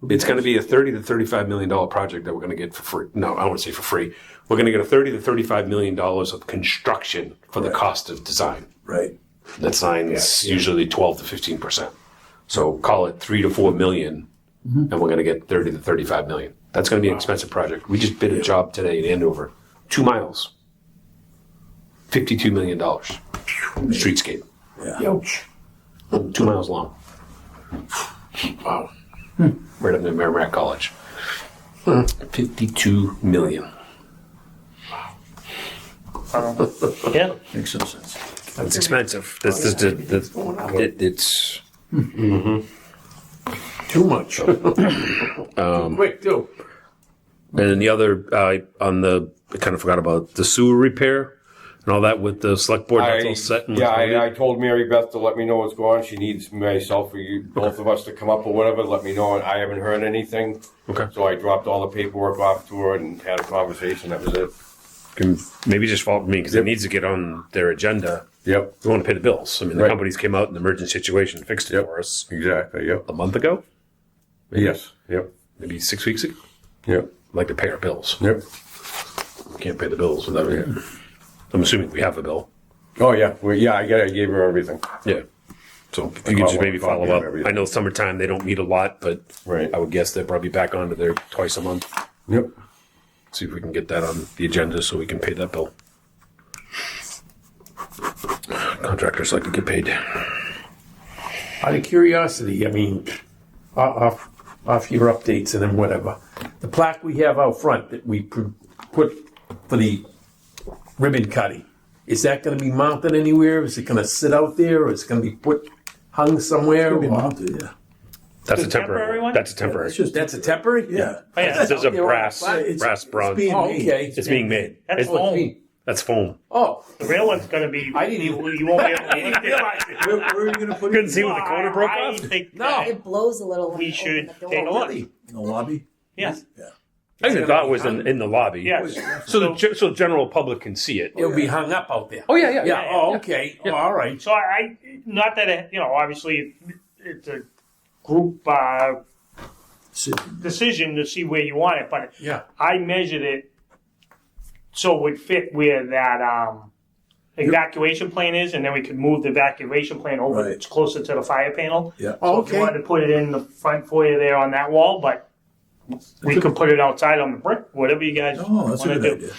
it's going to be a $30 to $35 million project that we're going to get for free. No, I don't want to say for free. We're going to get a $30 to $35 million of construction for the cost of design. right. That sign's usually 12 to 15%. So call it 3 to 4 million, and we're going to get 30 to 35 million. That's going to be an expensive project. We just bid a job today in Andover, 2 miles, $52 million. Streetscape, Yeah. 2 miles long. Wow. Right up near Merrimack College. 52 million. Yeah. Makes some sense. It's expensive. It's Too much. Quick, too. and then the other on the I kind of forgot about the sewer repair and all that with the select board. That's all set. And I told Mary Beth to let me know what's going on. She needs myself or you, both of us to come up or whatever. Let me know. I haven't heard anything. Okay. So I dropped all the paperwork off to her and had a conversation. That was it. Can maybe just follow me because it needs to get on their agenda. Yep. We want to pay the bills. I mean, the Right. companies came out in an emergency situation, and fixed it for us Exactly. Yep. a month ago, Yes. Yep. maybe 6 weeks ago. Yep. I'd like to pay our bills. Yep. We can't pay the bills without it. I'm assuming we have a bill. Oh yeah. Well, yeah. I gave her everything. Yeah. So if you could just maybe follow up. Everything. I know summertime they don't meet a lot, but Right. I would guess they're probably back onto their twice a month. Yep. See if we can get that on the agenda so we can pay that bill. Contractors like to get paid. Out of curiosity, I mean, off your updates and then whatever. The plaque we have out front that we put for the ribbon cutting, is that going to be mounted anywhere? Is it going to sit out there, or is it going to be hung somewhere? It'll be or- mounted, yeah. That's The a temporary temporary one. one? That's a temporary. It's just That's a temporary? yeah. Oh, yeah. This is a They're on brass, the side. brass bronze. being Oh, made. okay. It's being made. That's It's- foam. That's foam. Oh, The real one's going to be. I didn't even- You won't be able to lift it. Where are you going to put Couldn't it? see when the corner broke I off. think No. that It blows a little when we you should open the door. take a look. In the lobby? Yeah. I even thought it was in the lobby. Yes. So the general public can see it. it'll be hung up out there. Oh yeah, yeah, Yeah, oh, okay. Oh, all right. So I not that obviously it's a group decision to see where you want it, but Yeah. I measured it so it would fit where that evacuation plane is, and then we could move the evacuation plane over Right. closer to the fire panel. Yeah. So if you wanted to put it in the front foyer there on that wall, but we could put it outside on the brick, whatever you guys Oh, that's a want to good do. idea.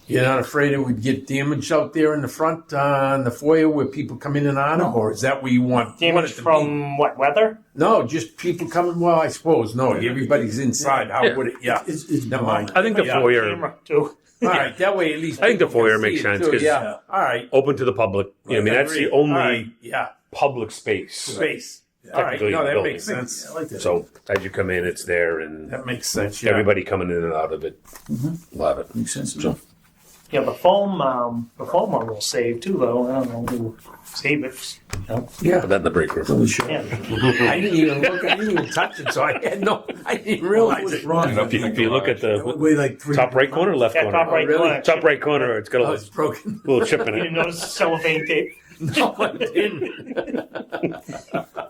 You're not afraid it would get damaged out there in the front, in the foyer where people come in and out of, or is that where you want Damage it to be? from what, weather? No, just people coming. Well, I suppose no. Everybody's inside. How would it? Yeah. It's Never mind. I think the Yeah. foyer, Camera, too. All right, that way at least. I think the people can foyer see makes it, sense, too. 'cause- Yeah. All right. open to the public. You know, I mean, that's the only All right. Yeah. public space. Space. All right. Technically, No, that building. makes sense. I like that. So as you come in, it's there, and That makes sense. Yeah. everybody coming in and out of it, love it. Makes sense. So- Yeah, the foam one will save too, though. I don't know who save it. You know? Yeah. Put that in the break room. Really sure. Yeah. I didn't even look. I didn't even touch it, so I had no. I didn't realize it. Wrong. If you look at the Weigh like 3 top right corner, left Yeah, corner, top right really? corner. top right corner, it's got Oh, a it's broken. little chip in You didn't it. notice the cellophane tape No, I didn't.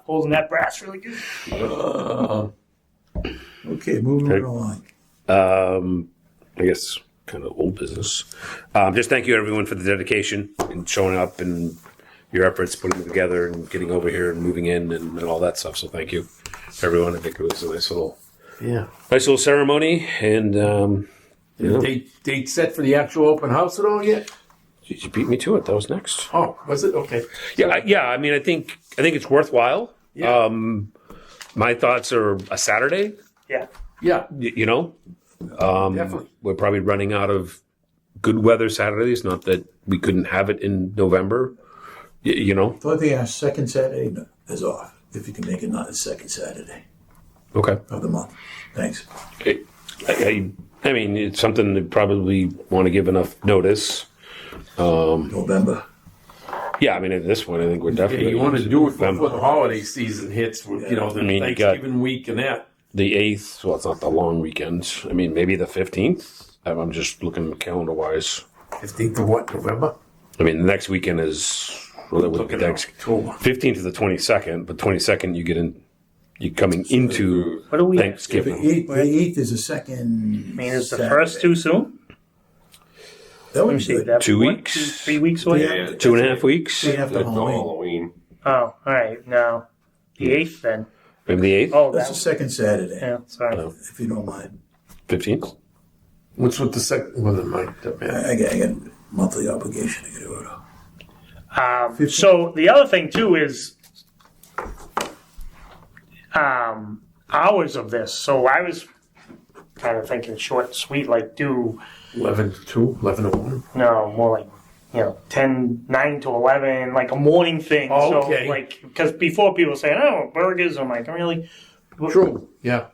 holding that brass really good. Okay, moving right along. I guess kind of old business. Just thank you everyone for the dedication and showing up and your efforts putting it together and getting over here and moving in and all that stuff. So thank you, everyone. I think it was a Yeah. nice little ceremony. And yeah. Date set for the actual open house at all yet? You beat me to it. That was next. Oh, was it? Okay. Yeah. I mean, I think it's worthwhile. Yeah. My thoughts are a Saturday. Yeah. Yeah. You know, Definitely. we're probably running out of good weather Saturdays. Not that we couldn't have it in November. You know. The only thing our second Saturday is off. If you can make it not the second Saturday Okay. of the month. Thanks. I mean, it's something that probably want to give enough notice. November. Yeah, I mean, at this point, I think we're Yeah, definitely. you want to do it before November. the holiday season hits, with, you know, the I mean, you got- Thanksgiving week and that. The 8th. Well, it's not the long weekend. I mean, maybe the 15th. I'm just looking calendar wise. 15th of what, November? I mean, the next weekend is. Well, that would be Looking at October. 15th to the 22nd, but 22nd you're coming into What do we? The Thanksgiving. 8th is the second. I mean, is the Saturday. first too soon? That Let would me be see. good. That 2 what, weeks? 3 weeks away. Yeah. 2.5 weeks. Day after That's Halloween. Halloween. Oh, all right. No, the 8th then. Maybe the 8th, Oh, That's the that. second Saturday, Yeah, sorry. if you don't mind. 15th. What's with the second? Well, never mind. I got a monthly obligation to go to. So the other thing too is hours of this. So I was kind of thinking short and sweet, like do 11 to 2, 11 to 1. no more like 9 to 11, like a morning thing. Oh, okay. So like because before people say oh burgers, I'm like really. True. Yeah.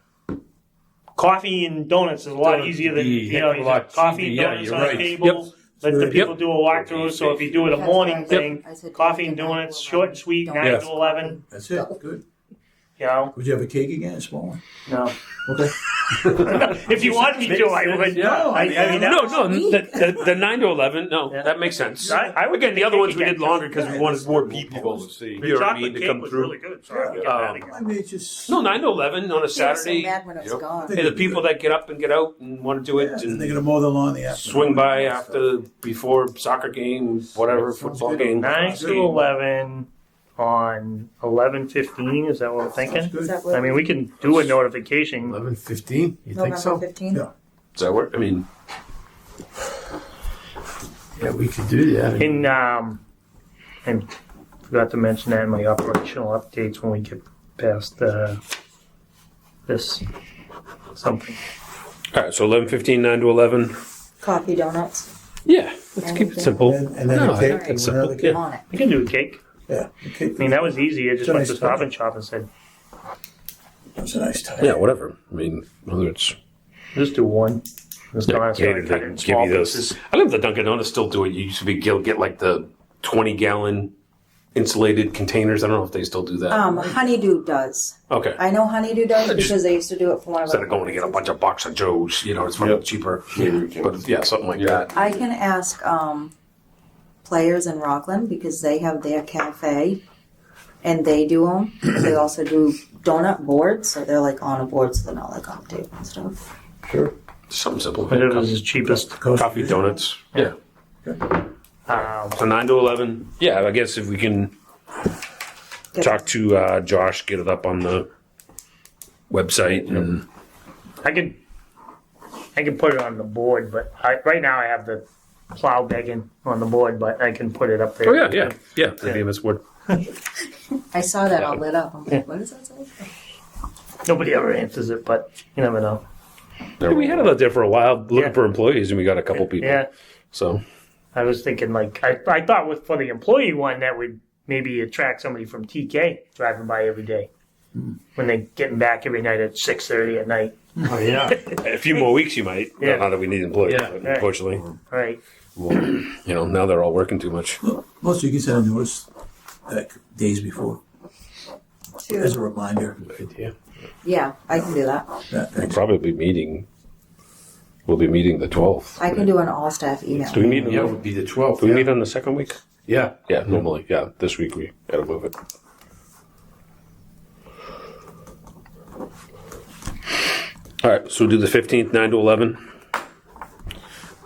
Coffee and donuts is a lot Donuts easier would than be you know. a You lot have coffee and cheaper. Yeah, donuts you're on right. the table. Yep. Let the Yep. people do a walkthrough. So if you do it a That's morning what I said. thing, I said coffee and coffee and donuts, donuts. short and sweet, Don't- 9 Yes. to 11. That's it. Good. You know, Would you have a cake again, a small one? no. Okay. If you want me to, I would. No, I mean, No, the 9 to 11. No, Yeah. that makes sense. I would Again, the other ones we did again. longer because we wanted more people. People to see. The You know what I chocolate mean, to cake come was through. really good. So I would get that again. I mean, it's just. No, 9 to 11 on a They were so Saturday. mad when it was gone. Hey, the people that get up and get out and want to do it Yeah, and they're going to mow the lawn in the afternoon. swing by after, before soccer game, whatever, football good. game. 9 to 11 on 11:15. Is that what we're thinking? Sounds good. Is that what? I mean, we can do a notification. 11:15. You think November so? 15th? Yeah. Does that work? I mean, Yeah, we could do that. And forgot to mention that in my operational updates when we get past this something. all right, so 11:15, 9 to 11. Coffee, donuts. Yeah, let's keep it simple. And then No, a cake. Alright. and another cake. On it. You can do a cake. Yeah. A cake. I mean, that was easy. I just It's a went nice to Stop touch. and Shop and said, It's a nice time. Yeah, whatever. I mean, whether it's just do one. Just don't ask me to they cut it in give small you those. pieces. I love the Dunkin' Donuts still do it. You used to be get like the 20-gallon insulated containers. I don't know if they still do that. Honeydew does. Okay. I know Honeydew does because they used to do it for one of Instead our of going to get a bunch of box of Joes, it's probably cheaper. But yeah, something like that. I can ask players in Rockland because they have their cafe and they do them. They also do donut boards, so they're like on a board, so they're not like on the table and stuff. Sure. Something simple. Whatever's the cheapest. Coffee, donuts. Yeah. So 9 to 11. Yeah, I guess if we can talk to Josh, get it up on the website, and I can put it on the board, but right now I have the plow begging on the board, but I can put it up there. oh yeah. The BMS would. I saw that all lit up. I'm like, what does that say? Nobody ever answers it, but you never know. Yeah, we had it out there for a while looking Yeah. for employees, and we got a couple people. Yeah, So I was thinking like I thought with for the employee one that would maybe attract somebody from TK driving by every day when they getting back every night at 6:30 at night. Oh, yeah. a few more weeks, you might. Yeah. Not that we need employees, Yeah. but unfortunately, Right. now they're all working too much. Most you can send a notice like days before as a reminder. idea. Yeah, I can do that. Yeah, thanks. Probably meeting. We'll be meeting the 12th. I can do an all staff email. Do we meet? Yeah, it would be the 12th. Do we yeah. meet on the second week? Yeah. Yeah, normally. Yeah, this week we gotta move it. All right, so we'll do the 15th, 9 to 11.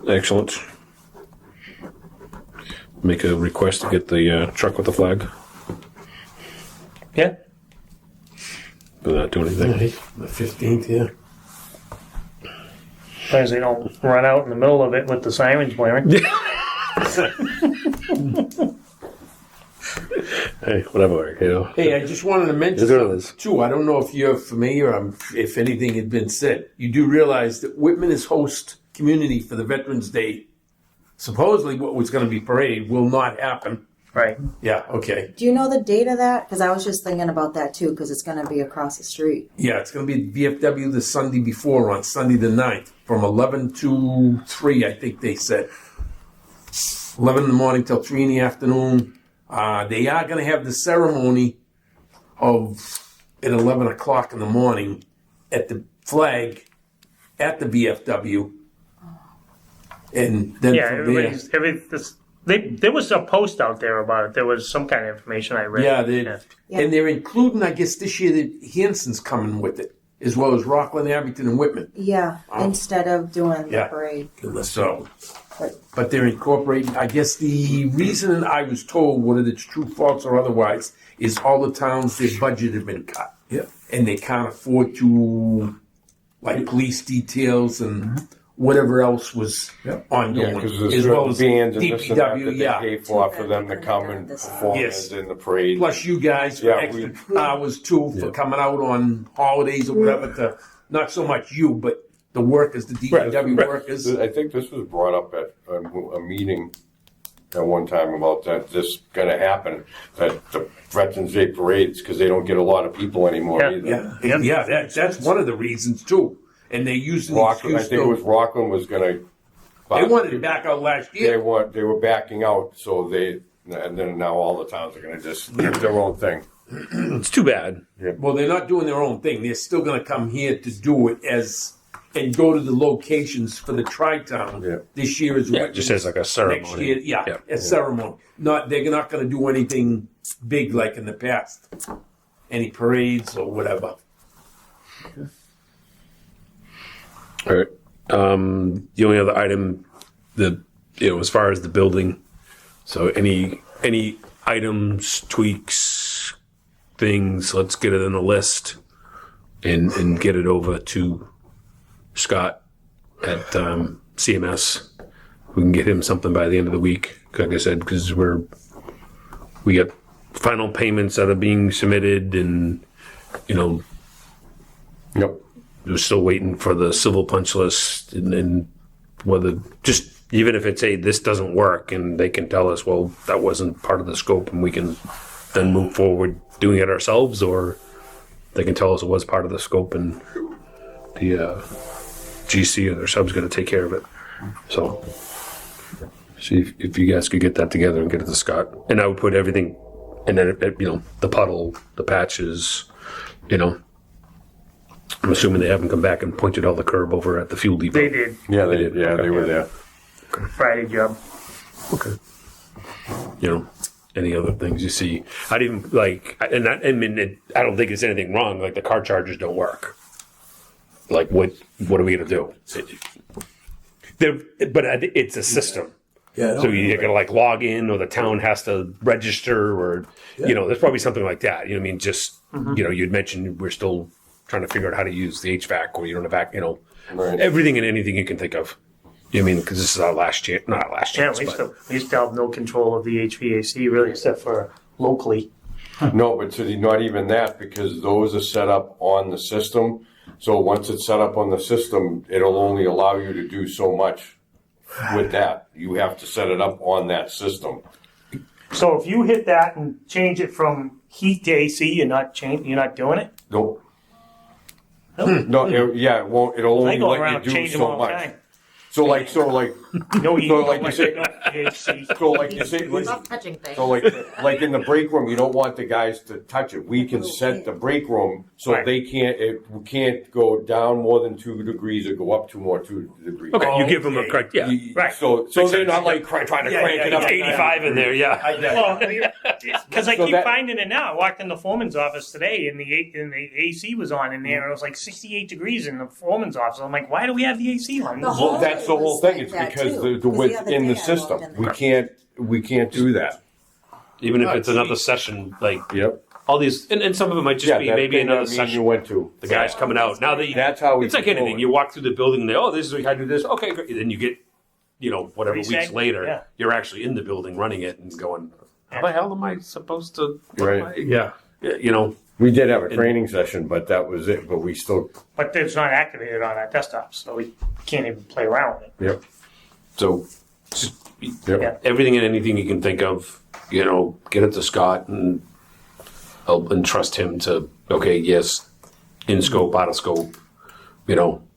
Excellent. Make a request to get the truck with the flag. Yeah. Do not do anything. The 15th, yeah. As long as they don't run out in the middle of it with the sirens blaring. Hey, whatever, Hey, I just wanted to mention It's what it something, is. too. I don't know if you're familiar, if anything had been said. You do realize that Whitman is host community for the Veterans Day. Supposedly what was going to be parade will not happen. Right. Yeah, okay. Do you know the date of that? Because I was just thinking about that too, because it's going to be across the street. Yeah, it's going to be at VFW the Sunday before, on Sunday the 9th, from 11 to 3, I think they said. 11 in the morning till 3 in the afternoon. They are going to have the ceremony at 11 o'clock in the morning at the flag at the VFW. And then Yeah, from there, there was a post out there about it. There was some kind of information I read. yeah, and they're including, I guess, this year that Hanson's coming with it, as well as Rockland, Abington, and Whitman. Yeah, instead of doing Yeah. the parade. So, But but they're incorporating, I guess the reason I was told, whether it's true, false, or otherwise, is all the towns, their budget have been cut. Yeah. And they can't afford to, like, police details and whatever else was Yep. ongoing. Yeah, because there's as well as bands and this and that DPW, that they yeah. pay for them to come and perform Yes. in the parade. Plus you guys for Yeah, extra hours too for coming out on holidays or whatever to, not so much you, but the workers, the DPW Right. workers. I think this was brought up at a meeting at one time about that this going to happen, that the Veterans Day parades, because they don't get a lot of people anymore Yeah. either. Yeah, that's one of the reasons too. And they used the Rockland, I excuse think it was to, Rockland was going to. they wanted it back out last They year. were backing out, so and then now all the towns are going to just do their own thing. It's too bad. Well, they're not doing their own thing. They're still going to come here to do it and go to the locations for the Tri-Town Yeah. this year as Yeah, just as like a ceremony. Next year, Yeah. a ceremony. They're not going to do anything big like in the past. Any parades or whatever. All right. The only other item, as far as the building, so any items, tweaks, things, let's get it in a list and get it over to Scott at CMS. We can get him something by the end of the week, like I said, because we got final payments that are being submitted, and Yep. we're still waiting for the civil punch list, and whether just even if it's this doesn't work, and they can tell us, well, that wasn't part of the scope, and we can then move forward doing it ourselves, or they can tell us it was part of the scope, and the GC or their sub's going to take care of it. So, see if you guys could get that together and get it to Scott, and I would put everything, and then the puddle, the patches, I'm assuming they haven't come back and pointed out the curb over at the fuel depot. They did. Yeah, they did. Yeah, they were there. Friday job. Okay. Any other things you see? I'd even I don't think it's anything wrong. Like the car chargers don't work. Like, what are we going to do? But it's a system. Yeah. So you got to like log in, or the town has to register, or there's probably something like that. You know what I mean? Just you'd mentioned we're still trying to figure out how to use the HVAC, or you don't have Right. everything and anything you can think of. You know what I mean? Because this is our last chance, not our last Yeah, chance, we still have no control of the HVAC really, except for locally. No, but not even that, because those are set up on the system. So once it's set up on the system, it'll only allow you to do so much with that. You have to set it up on that system. So if you hit that and change it from heat to AC, you're not doing it? Nope. No, it won't. It'll I only go let around you do changing them so all the much. time. So like No heat, So like you say- no AC. so like you say, Love touching things. so like in the break room, you don't want the guys to touch it. We can set the break room so Right. they can't go down more than 2 degrees or go up 2 degrees. okay, you give them a correct, yeah. Right. So they're not like trying to crank it up. It's 85 in there, yeah. Well, because I So keep that- finding it now. I walked in the foreman's office today, and the AC was on in there, and it was like 68 degrees in the foreman's office. I'm like, why do we have the AC on? The Well, whole that's the whole was thing. like It's that, because too. the 'Cause the width other in day the I walked system. in We can't do that. Even if it's another session, like Yep. all these, and some of it might just be that maybe thing that another me and you session. went to. The guy's coming out now that That's how we it's like control anything. it. You walk through the building, and they, this is how I do this. Okay, great. Then you get, whatever Reset, weeks later, yeah. you're actually in the building running it and going, how the hell am I supposed to? what am Right. I-" Yeah. We did have a training session, but that was it. But we still. But it's not activated on our desktop, so we can't even play around with it. Yep. So just Yep. Yeah. everything and anything you can think of, get it to Scott and trust him to, okay, yes, in scope, out of scope.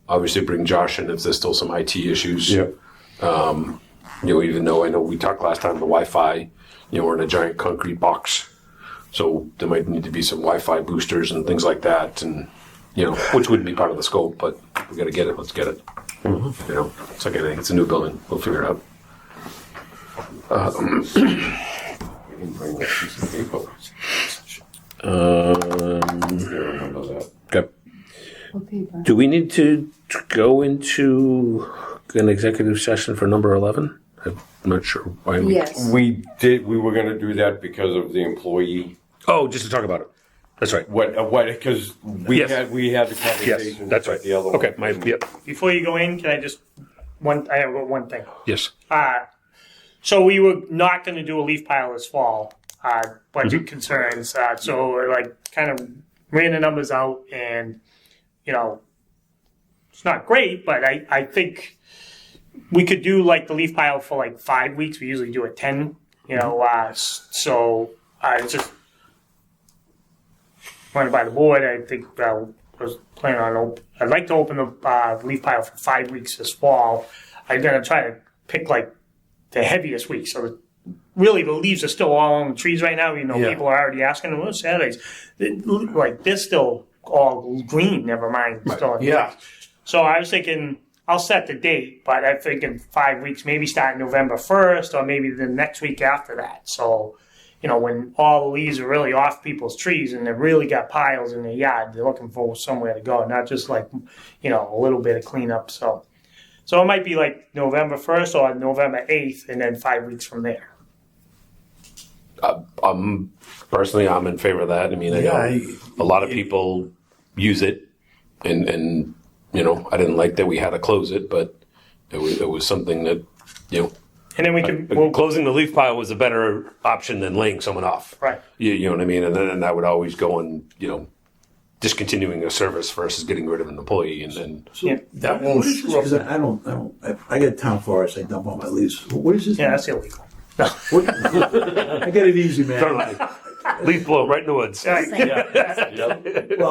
Obviously bring Josh in if there's still some IT issues. Yep. Even though I know we talked last time, the Wi-Fi, we're in a giant concrete box. So there might need to be some Wi-Fi boosters and things like that. And, which wouldn't be part of the scope, but we got to get it. Let's get it. It's like anything. It's a new building. We'll figure it out. Okay. Do we need to go into an executive session for number 11? I'm not sure why we. Yes. We did. We were going to do that because of the employee. Oh, just to talk about it. That's right. What? Because we Yes. had the Yes, conversation. that's right. The other Okay. one. Yep. Before you go in, can I just I have one thing. Yes. So we were not going to do a leaf pile this fall. Budget concerns. So we're like kind of ran the numbers out, and it's not great, but I think we could do like the leaf pile for like 5 weeks. We usually do it 10. So I just running by the board. I think was planning on. I'd like to open the leaf pile for 5 weeks this fall. I'm gonna try to pick like the heaviest week. So really, the leaves are still all on the trees right now. People are already asking, "Well, Saturdays?" Like they're still all green. Never mind, still on the Yeah. trees. So I was thinking I'll set the date, but I'm thinking 5 weeks, maybe starting November 1st, or maybe the next week after that. So, when all the leaves are really off people's trees and they've really got piles in their yard, they're looking for somewhere to go, not just like, a little bit of cleanup. So it might be like November 1st or November 8th, and then 5 weeks from there. Personally, I'm in favor of that. I mean, I know a lot of people use it, and I didn't like that we had to close it, but it was something that And then we can, closing the leaf pile was a better option than laying someone off. right. You know what I mean? And then I would always go and discontinuing a service versus getting rid of an employee, and then Yeah, That What won't is this? screw up. Because I don't. I get town forest. I dump all my leaves. What is this? yeah, that's illegal. What? I get it easy, man. leaf blow right in the woods. Well,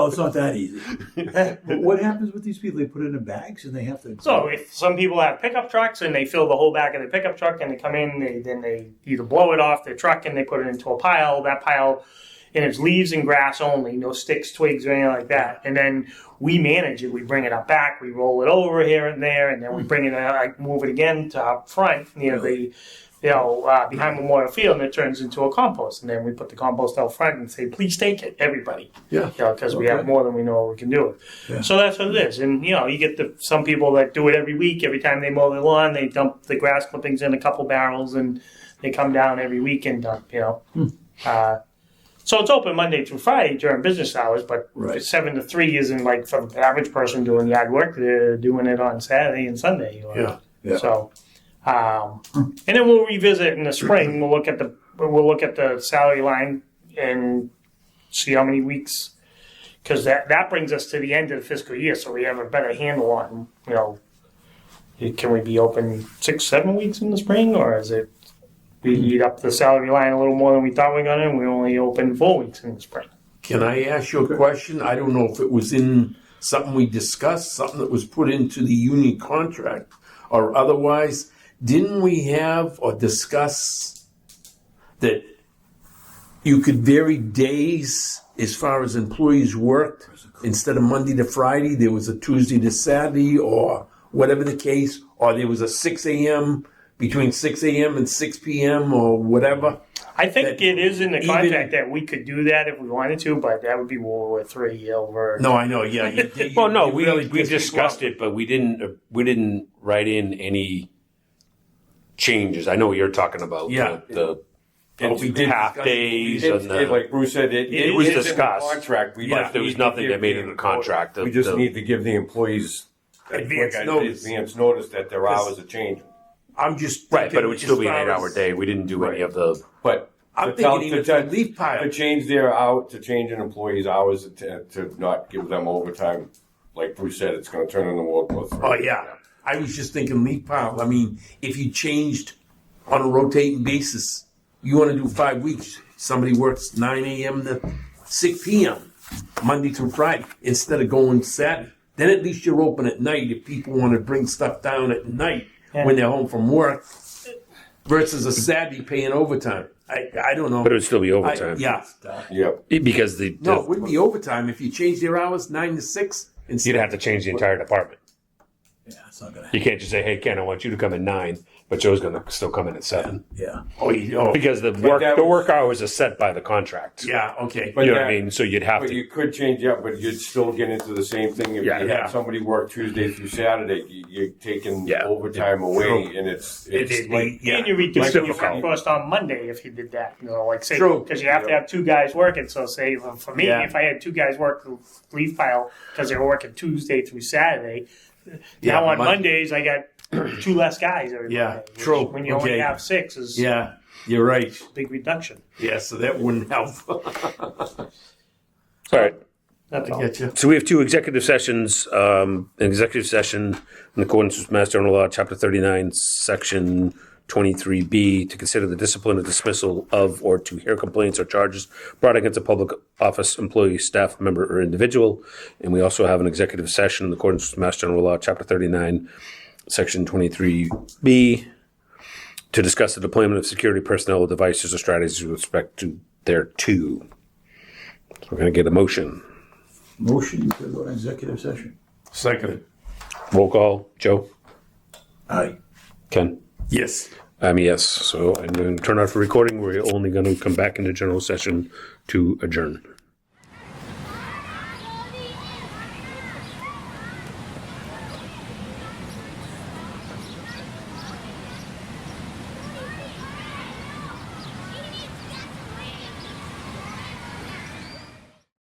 it's not that easy. But what happens with these people? They put it in bags and they have to. So if some people have pickup trucks and they fill the whole back of their pickup truck and they come in, then they either blow it off their truck and they put it into a pile. That pile, and it's leaves and grass only, no sticks, twigs, or anything like that. And then we manage it. We bring it up back. We roll it over here and there, and then we bring it, move it again to up front near the behind Memorial Field, and it turns into a compost. And then we put the compost out front and say, please take it, everybody. Yeah. Because we have more than we know we can do. Yeah. So that's what it is. And, you get some people that do it every week. Every time they mow their lawn, they dump the grass clippings in a couple barrels, and they come down every week and dump, so it's open Monday through Friday during business hours, but Right. 7 to 3 isn't like for the average person doing yard work. They're doing it on Saturday and Sunday. Yeah. So, and then we'll revisit in the spring. We'll look at the salary line and see how many weeks, because that brings us to the end of the fiscal year, so we have a better handle on can we be open 6-7 weeks in the spring, or is it we eat up the salary line a little more than we thought we were gonna, and we only open 4 weeks in the spring. Can I ask you a question? I don't know if it was in something we discussed, something that was put into the union contract, or otherwise. Didn't we have or discuss that you could vary days as far as employees worked? Instead of Monday to Friday, there was a Tuesday to Saturday, or whatever the case, or there was a 6 a.m. between 6 a.m. and 6 p.m. or whatever. I think it is in the even- contract that we could do that if we wanted to, but that would be World War III over. No, I know. Yeah. Well, no, you we really we pissed me discussed off. it, but we didn't write in any changes. I know what you're talking about. Yeah. The We did half discuss- days It, and the, like Bruce said, it was is in the discussed. contract. We but just there was need to nothing give that made it the in the contract. We just need to give the employees Advance like notice. advance notice that their hours are changing. I'm just right, but thinking it would still as be an far 8-hour as- day. We didn't do any of the. But I'm to tell- thinking even to- for leave pile. to change their out to change an employee's hours to not give them overtime, like Bruce said, it's going to turn into World War III. Oh yeah, I was just thinking leave pile. I mean, if you changed on a rotating basis, you want to do 5 weeks. Somebody works 9 a.m. to 6 p.m. Monday through Friday instead of going Saturday. Then at least you're open at night if people want to bring stuff down at night when they're home from work versus a Saturday paying overtime. I don't know. But it would still be overtime. Yeah. Yep. Because No, it wouldn't be overtime if you change their hours 9 to 6. you'd have to change the entire department. Yeah, it's not gonna You happen. can't just say, "Hey, Ken, I want you to come at 9," but Joe's going to still come in at 7. Yeah. Because the that work hours are set by the contract. Yeah, okay. But You know what that- I mean? So you'd have But to. you could change up, but you'd still get into the same thing. If Yeah. you Yeah. had somebody work Tuesday through Saturday, you're taking Yeah. overtime away, and it's like yeah. And you reduce Like your difficult. workforce on Monday if you did that. Like say, True. because you have to have 2 guys working. So say for me, Yeah. if I had 2 guys work the leave pile because they were working Tuesday through Saturday, Yeah, now on Mon- Mondays I got 2 less guys every Yeah, Monday. Which, true. when you only Okay. have 6 is Yeah, you're right. a big reduction. Yeah, so that wouldn't help. All right. That's all. I get you. So we have 2 executive sessions. An executive session in accordance with Mass General Law, Chapter 39, Section 23B, to consider the discipline or dismissal of or to hear complaints or charges brought against a public office, employee, staff member, or individual. And we also have an executive session in accordance with Mass General Law, Chapter 39, Section 23B, to discuss the deployment of security personnel, devices, or strategies with respect to thereto. So we're going to get a motion. Motion to go to executive session. Second. Roll call. Joe? Aye. Ken? Yes. Yes. So I'm going to turn off the recording. We're only going to come back into general session to adjourn.